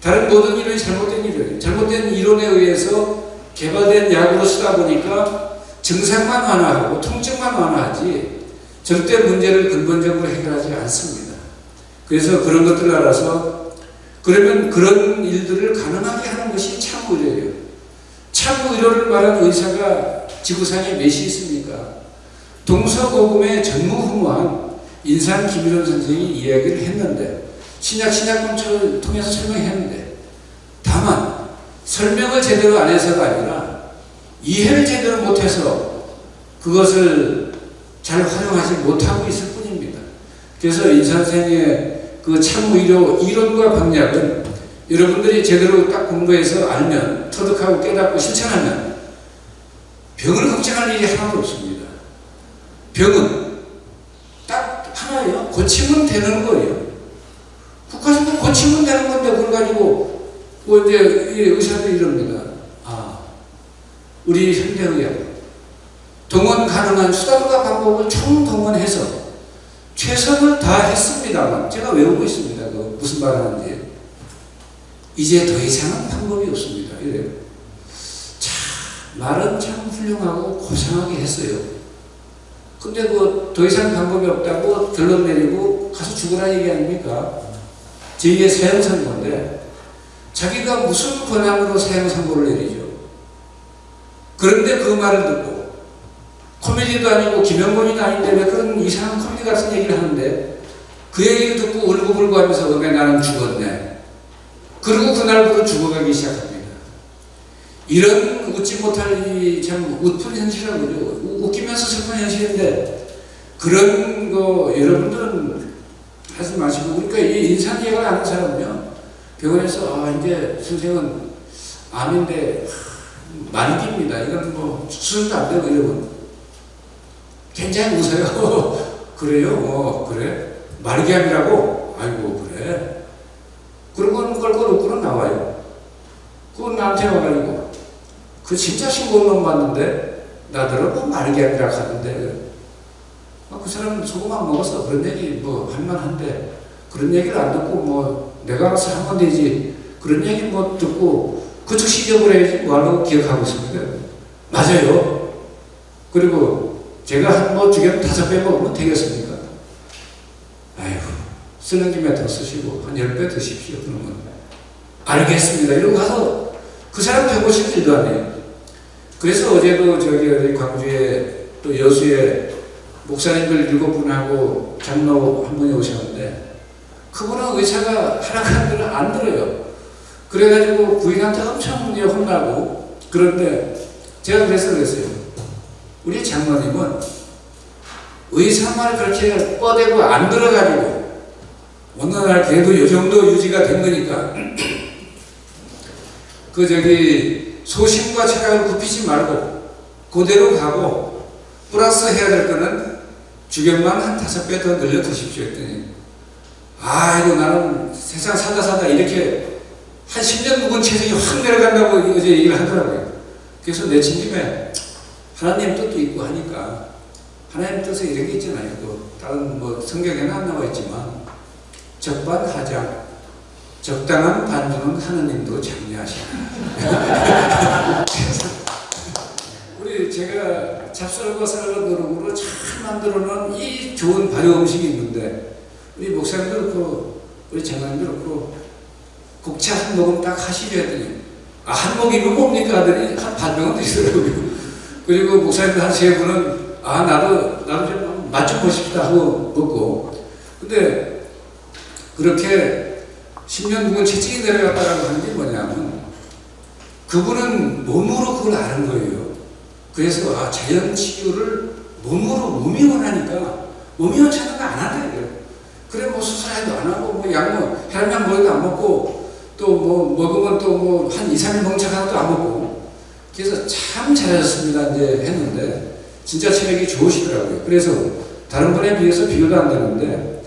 다른 모든 이론이 잘못된 이론이에요. 잘못된 이론에 의해서 개발된 약으로 쓰다 보니까 증상만 완화하고 통증만 완화하지 절대 문제를 근본적으로 해결하지 않습니다. 그래서 그런 것들을 알아서 그러면 그런 일들을 가능하게 하는 것이 참의료예요. 참의료를 말하는 의사가 지구상에 몇이 있습니까? 동서고금의 전무후무한 인상 김일원 선생이 이야기를 했는데 신약본처를 통해서 설명했는데 다만 설명을 제대로 안 해서가 아니라 이해를 제대로 못해서 그것을 잘 활용하지 못하고 있을 뿐입니다. 그래서 이 선생의 그 참의료 이론과 방략은 여러분들이 제대로 딱 공부해서 알면 터득하고 깨닫고 실천하면 병을 걱정할 일이 하나도 없습니다. 병은 딱 하나예요. 고치면 되는 거예요. 국가적으로 고치면 되는 건데 그걸 가지고 뭐 이제 의사들이 이럽니다. 우리 현대의학 동원 가능한 수단과 방법을 총동원해서 최선을 다했습니다만 제가 외우고 있습니다. 그 무슨 말 하는지 이제 더 이상은 방법이 없습니다. 이래요. 참 말은 참 훌륭하고 고상하게 했어요. 근데 그 더 이상 방법이 없다고 결론 내리고 가서 죽으라 얘기 아닙니까? 제2의 사형 선고인데 자기가 무슨 권한으로 사형 선고를 내리죠. 그런데 그 말을 듣고 코미디도 아니고 김영곤이도 아닌데 왜 그런 이상한 코미디 같은 얘기를 하는데 그 얘기를 듣고 울고불고 하면서 왜 나는 죽었네. 그리고 그날부터 죽어가기 시작합니다. 이런 웃지 못할 참 웃픈 현실이라고 그러죠. 웃기면서 슬픈 현실인데 그런 거 여러분들은 하지 마시고 그러니까 이 인상이해가 아는 사람은요 병원에서 이제 선생은 암인데 말기입니다. 이건 뭐 수술도 안 되고 이러면 굉장히 웃어요. 그래요? 그래? 말기암이라고? 아이고 그래? 그러고는 껄껄 웃고는 나와요. 그건 나한테 와가지고 그 진짜 신고는 봤는데 나더러 뭐 말기암이라 하던데 그 사람은 소금 안 먹어서 그런 얘기 뭐 할만한데 그런 얘기를 안 듣고 뭐 내가 알아서 하면 되지 그런 얘기 뭐 듣고 그 즉시 잊어버려야지 뭐하려고 기억하고 있습니다. 맞아요. 그리고 제가 한 뭐 주견 5배 먹으면 되겠습니까? 아이고 쓰는 김에 더 쓰시고 한 10배 드십시오. 그러면 알겠습니다. 이러고 가서 그 사람 되고 싶은 일도 아니에요. 그래서 어제도 저기 어디 광주에 또 여수에 목사님들 7분하고 장로 한 분이 오셨는데 그분은 의사가 하락하는 데는 안 들어요. 그래가지고 부인한테 엄청 이제 혼나고 그런데 제가 그랬어요. 우리 장로님은 의사 말 그렇게 뻗대고 안 들어가지고 어느 날 그래도 이 정도 유지가 된 거니까 그 저기 소신과 착각을 굽히지 말고 그대로 가고 플러스 해야 될 거는 주견만 한 5배 더 늘려 드십시오 했더니 이거 나는 세상 살다 이렇게 한 10년 묵은 체력이 확 내려간다고 어제 얘기를 하더라고요. 그래서 내친 김에 하나님 뜻도 있고 하니까 하나님 뜻에 이런 게 있잖아요. 또 다른 뭐 성경에는 안 나와 있지만 적반하장 적당한 반주는 하느님도 장려하시나. 우리 제가 잡설과 쌀과 누룩으로 참 만들어놓은 이 좋은 발효 음식이 있는데 우리 목사님도 그렇고 우리 장로님도 그렇고 국차 한 모금 딱 하시려 했더니 한 모금이면 뭡니까 하더니 한 반병은 드시더라고요. 그리고 목사님들 한 3분은 나도 좀 맛 좀 보십시다 하고 먹고 근데 그렇게 10년 묵은 채찍이 내려갔다라고 하는 게 뭐냐면 그분은 몸으로 그걸 아는 거예요. 그래서 자연 치유를 몸이 원하니까 몸이 원하는 거 안 한다. 그래 뭐 수술해도 안 하고 뭐 혈압약 먹어도 안 먹고 또 뭐 먹으면 또 뭐 한 2-3일 멍청하도 안 먹고 그래서 참 잘하셨습니다 이제 했는데 진짜 체력이 좋으시더라고요. 그래서 다른 분에 비해서 비교도 안 되는데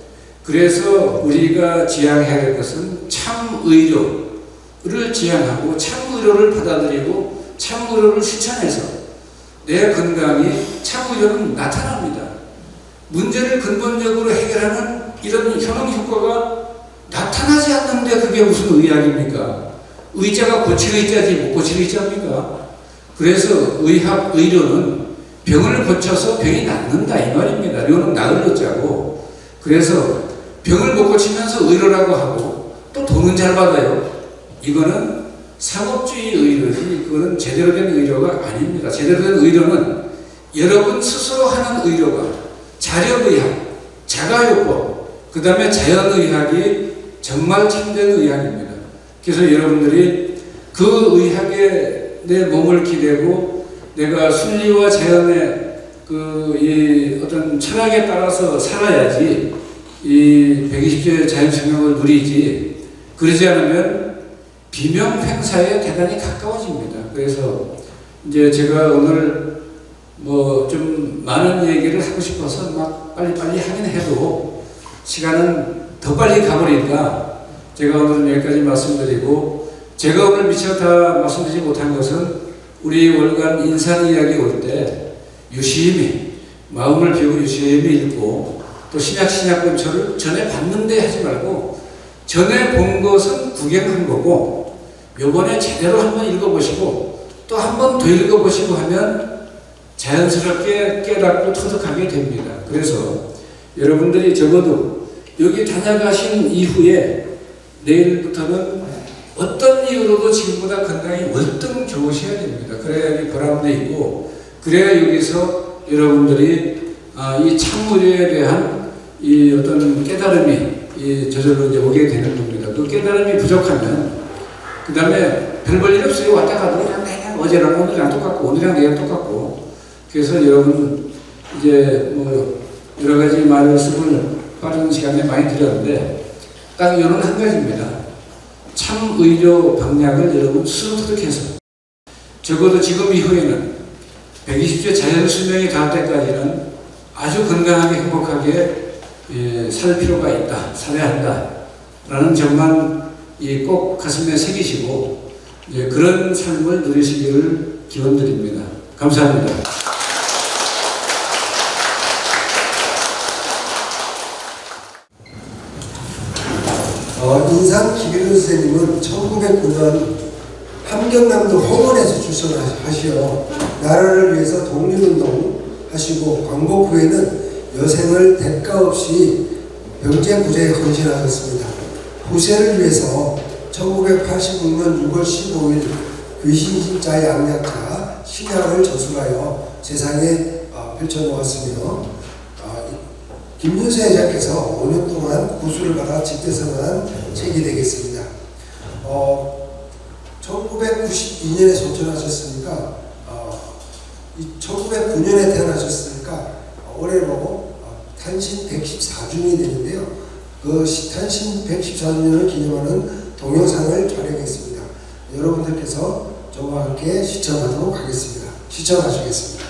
그래서 우리가 지향해야 할 것은 참 의료를 지향하고 참 의료를 받아들이고 참 의료를 실천해서 내 건강이 참 의료는 나타납니다. 문제를 근본적으로 해결하는 이런 효능 효과가 나타나지 않는데 그게 무슨 의학입니까? 의자가 고칠 의자지 못 고칠 의자입니까? 그래서 의료는 병을 고쳐서 병이 낫는다 이 말입니다. 료는 나을 의자고 그래서 병을 못 고치면서 의료라고 하고 또 돈은 잘 받아요. 이거는 상업주의 의료지 그거는 제대로 된 의료가 아닙니다. 제대로 된 의료는 여러분 스스로 하는 의료가 자력의학, 자가요법, 그 다음에 자연의학이 정말 참된 의학입니다. 그래서 여러분들이 그 의학에 내 몸을 기대고 내가 순리와 자연의 이 어떤 철학에 따라서 살아야지 이 120조의 자연생명을 누리지 그러지 않으면 비명팽사에 대단히 가까워집니다. 그래서 이제 제가 오늘 뭐 좀 많은 얘기를 하고 싶어서 막 빨리빨리 하긴 해도 시간은 더 빨리 가버리니까 제가 오늘은 여기까지 말씀드리고 제가 오늘 미처 다 말씀드리지 못한 것은 우리 월간 인산 이야기 올 때 유심히 마음을 비우고 유심히 읽고 또 신약 근처를 전에 봤는데 하지 말고 전에 본 것은 구경한 거고 요번에 제대로 한번 읽어보시고 또 한 번 더 읽어보시고 하면 자연스럽게 깨닫고 터득하게 됩니다. 그래서 여러분들이 적어도 여기 다녀가신 이후에 내일부터는 어떤 이유로도 지금보다 건강이 월등 좋으셔야 됩니다. 그래야 여기 보람도 있고 그래야 여기서 여러분들이 이 참의료에 대한 이 어떤 깨달음이 저절로 이제 오게 되는 겁니다. 그 깨달음이 부족하면 그 다음에 별 볼 일 없어요. 왔다 가도 그냥 어제랑 오늘이랑 똑같고 오늘이랑 내일 똑같고 그래서 여러분 이제 뭐 여러 가지 말씀을 빠른 시간에 많이 드렸는데 딱 이런 한 가지입니다. 참 의료 방향을 여러분 스스로 터득해서 적어도 지금 이후에는 120세 자연 수명이 닿을 때까지는 아주 건강하게 행복하게 살 필요가 있다, 살아야 한다 라는 점만 꼭 가슴에 새기시고 그런 삶을 누리시기를 기원드립니다. 감사합니다. 인산 김일훈 선생님은 1909년 함경남도 홍원에서 출생하시어 나라를 위해서 독립운동 하시고 광복 후에는 여생을 대가 없이 병제구제에 헌신하셨습니다. 후세를 위해서 1986년 6월 15일 귀신진자 양약자 신약을 저술하여 세상에 펼쳐놓았으며 김윤세 회장께서 5년 동안 구술을 받아 집대성한 책이 되겠습니다. 1992년에 소천하셨으니까 1909년에 태어나셨으니까 올해로 탄신 114주년이 되는데요. 그 탄신 114주년을 기념하는 동영상을 촬영했습니다. 여러분들께서 저와 함께 시청하도록 하겠습니다. 시청하시겠습니다.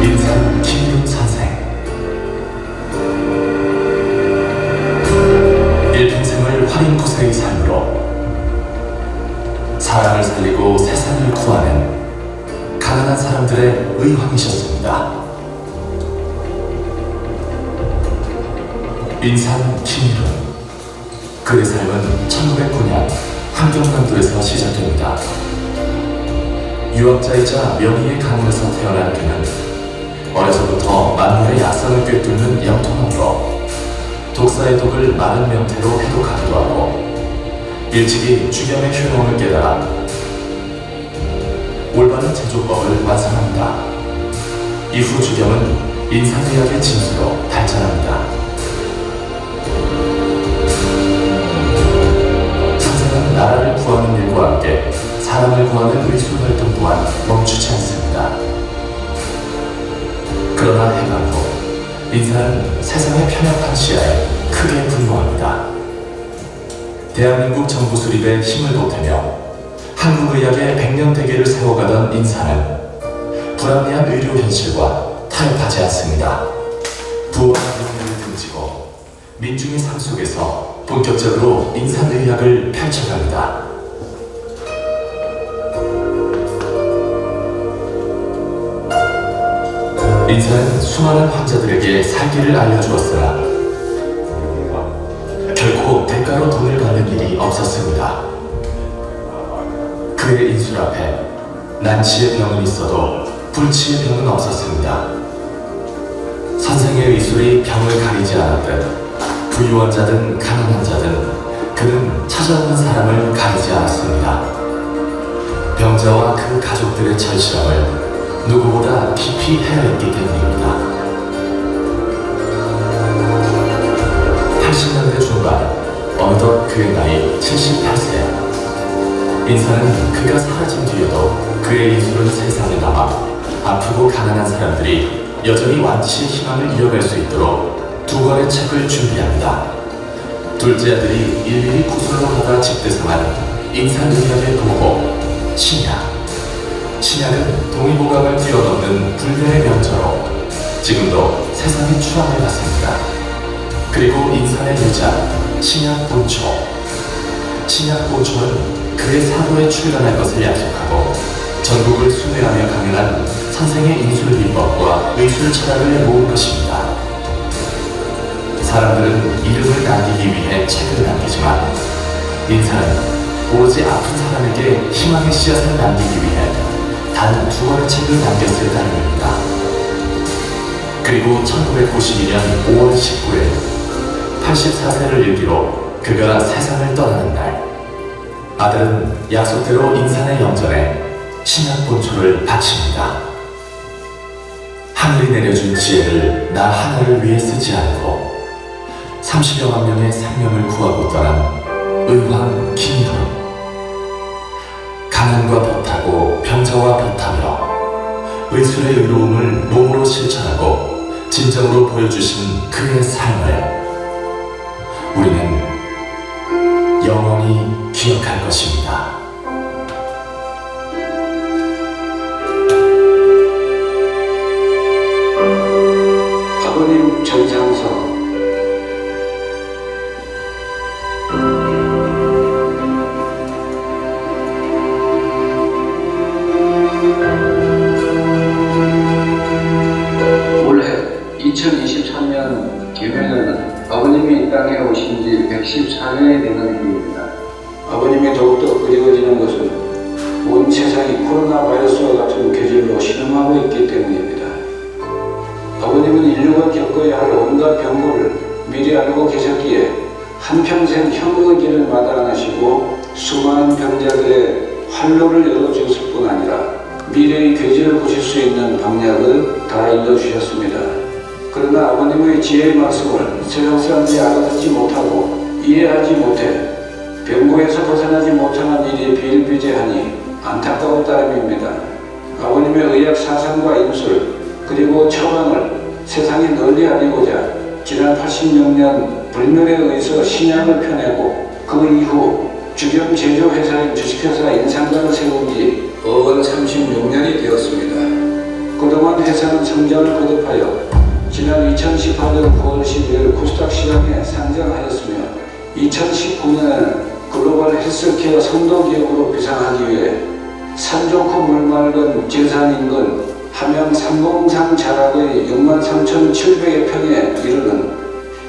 인산 김일훈 선생. 일평생을 화림구세의 삶으로 사람을 살리고 세상을 구하는 가난한 사람들의 의황이셨습니다. 인산 김일훈. 그의 삶은 1909년 함경남도에서 시작됩니다. 유학자이자 명의의 가문에서 태어난 그는 어려서부터 만물의 약성을 꿰뚫는 영통함으로 독사의 독을 마른 명태로 해독하기도 하고 일찍이 주겸의 효용을 깨달아 올바른 제조법을 완성합니다. 이후 주겸은 인산의학의 진수로 발전합니다. 선생은 나라를 구하는 일과 함께 사람을 구하는 의술 활동 또한 멈추지 않습니다. 그러나 해방 후 인산은 세상의 편협한 시야에 크게 분노합니다. 대한민국 정부 수립에 힘을 보태며 한국의학의 100년 대계를 세워가던 인산은 불합리한 의료 현실과 타협하지 않습니다. 부와 명예를 등지고 민중의 삶 속에서 본격적으로 인산의학을 펼쳐갑니다. 인산은 수많은 환자들에게 살기를 알려주었으나 결코 대가로 돈을 받는 일이 없었습니다. 그의 인술 앞에 난치의 병은 있어도 불치의 병은 없었습니다. 선생의 의술이 병을 가리지 않았듯 부유한 자든 가난한 자든 그는 찾아오는 사람을 가리지 않았습니다. 병자와 그 가족들의 절실함을 누구보다 깊이 헤아렸기 때문입니다. 80년대 중반, 어느덧 그의 나이 78세. 인산은 그가 사라진 뒤에도 그의 이술은 세상에 남아 아프고 가난한 사람들이 여전히 완치의 희망을 이어갈 수 있도록 두 권의 책을 준비합니다. 둘째 아들이 일일이 구술로 하다 집대성한 인산의학의 도고, 신약. 신약은 동의보감을 뛰어넘는 불교의 명저로 지금도 세상이 추앙을 받습니다. 그리고 인산의 유자, 신약본초. 신약본초는 그의 사도에 출간할 것을 약속하고 전국을 순회하며 강연한 선생의 인술 비법과 의술 철학을 모은 것입니다. 사람들은 이름을 남기기 위해 책을 남기지만 인산은 오로지 아픈 사람에게 희망의 씨앗을 남기기 위해 단 두 권의 책을 남겼을 따름입니다. 그리고 1992년 5월 19일 84세를 일기로 그가 세상을 떠나는 날, 아들은 약속대로 인산의 영전에 신약본초를 바칩니다. 하늘이 내려준 지혜를 나 하나를 위해 쓰지 않고 30여만 명의 생명을 구하고 떠난 의황 김일훈. 가난과 벗하고 병자와 벗하며 의술의 의로움을 몸으로 실천하고 진정으로 보여주신 그의 삶을 우리는 영원히 기억할 것입니다. 아버님 전상서 아버님이 이 땅에 오신 지 114년이 되는 해입니다. 아버님이 더욱더 그리워지는 것은 온 세상이 코로나 바이러스와 같은 계절로 신음하고 있기 때문입니다. 아버님은 인류가 겪어야 할 온갖 병고를 미리 알고 계셨기에 한평생 형의 길을 마다하시고 수많은 병자들의 활로를 열어주었을 뿐 아니라 미래의 괴지를 고칠 수 있는 방약을 다 일러주셨습니다. 그러나 아버님의 지혜의 말씀을 세상 사람들이 알아듣지 못하고 이해하지 못해 병고에서 벗어나지 못하는 일이 비일비재하니 안타까운 따름입니다. 아버님의 의학 사상과 인술 그리고 처방을 세상에 널리 알리고자 지난 86년 불멸에 의해서 신약을 펴내고 그 이후 주변 제조회사인 주식회사 인상가를 세운 지 어언 36년이 되었습니다. 그동안 회사는 성장을 거듭하여 지난 2018년 9월 12일 코스닥 시장에 상장하였으며 2019년에는 글로벌 헬스케어 선도기업으로 비상하기 위해 산 좋고 물 맑은 제산인근 함양 삼봉산 자락의 63,700여 평에 이르는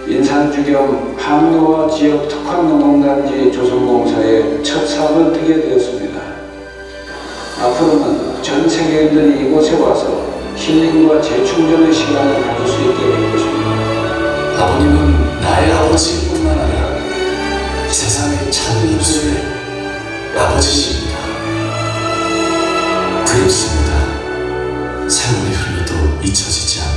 인산주 겸 항로와 지역 특화 농업단지 조성공사에 첫 사업을 뜨게 되었습니다. 앞으로는 전 세계인들이 이곳에 와서 힐링과 재충전의 시간을 가질 수 있게 될 것입니다. 아버님은 나의 아버지뿐만 아니라 세상의 찬 입술의 아버지십니다. 그렇습니다. 세월이 흘러도 잊혀지지 않는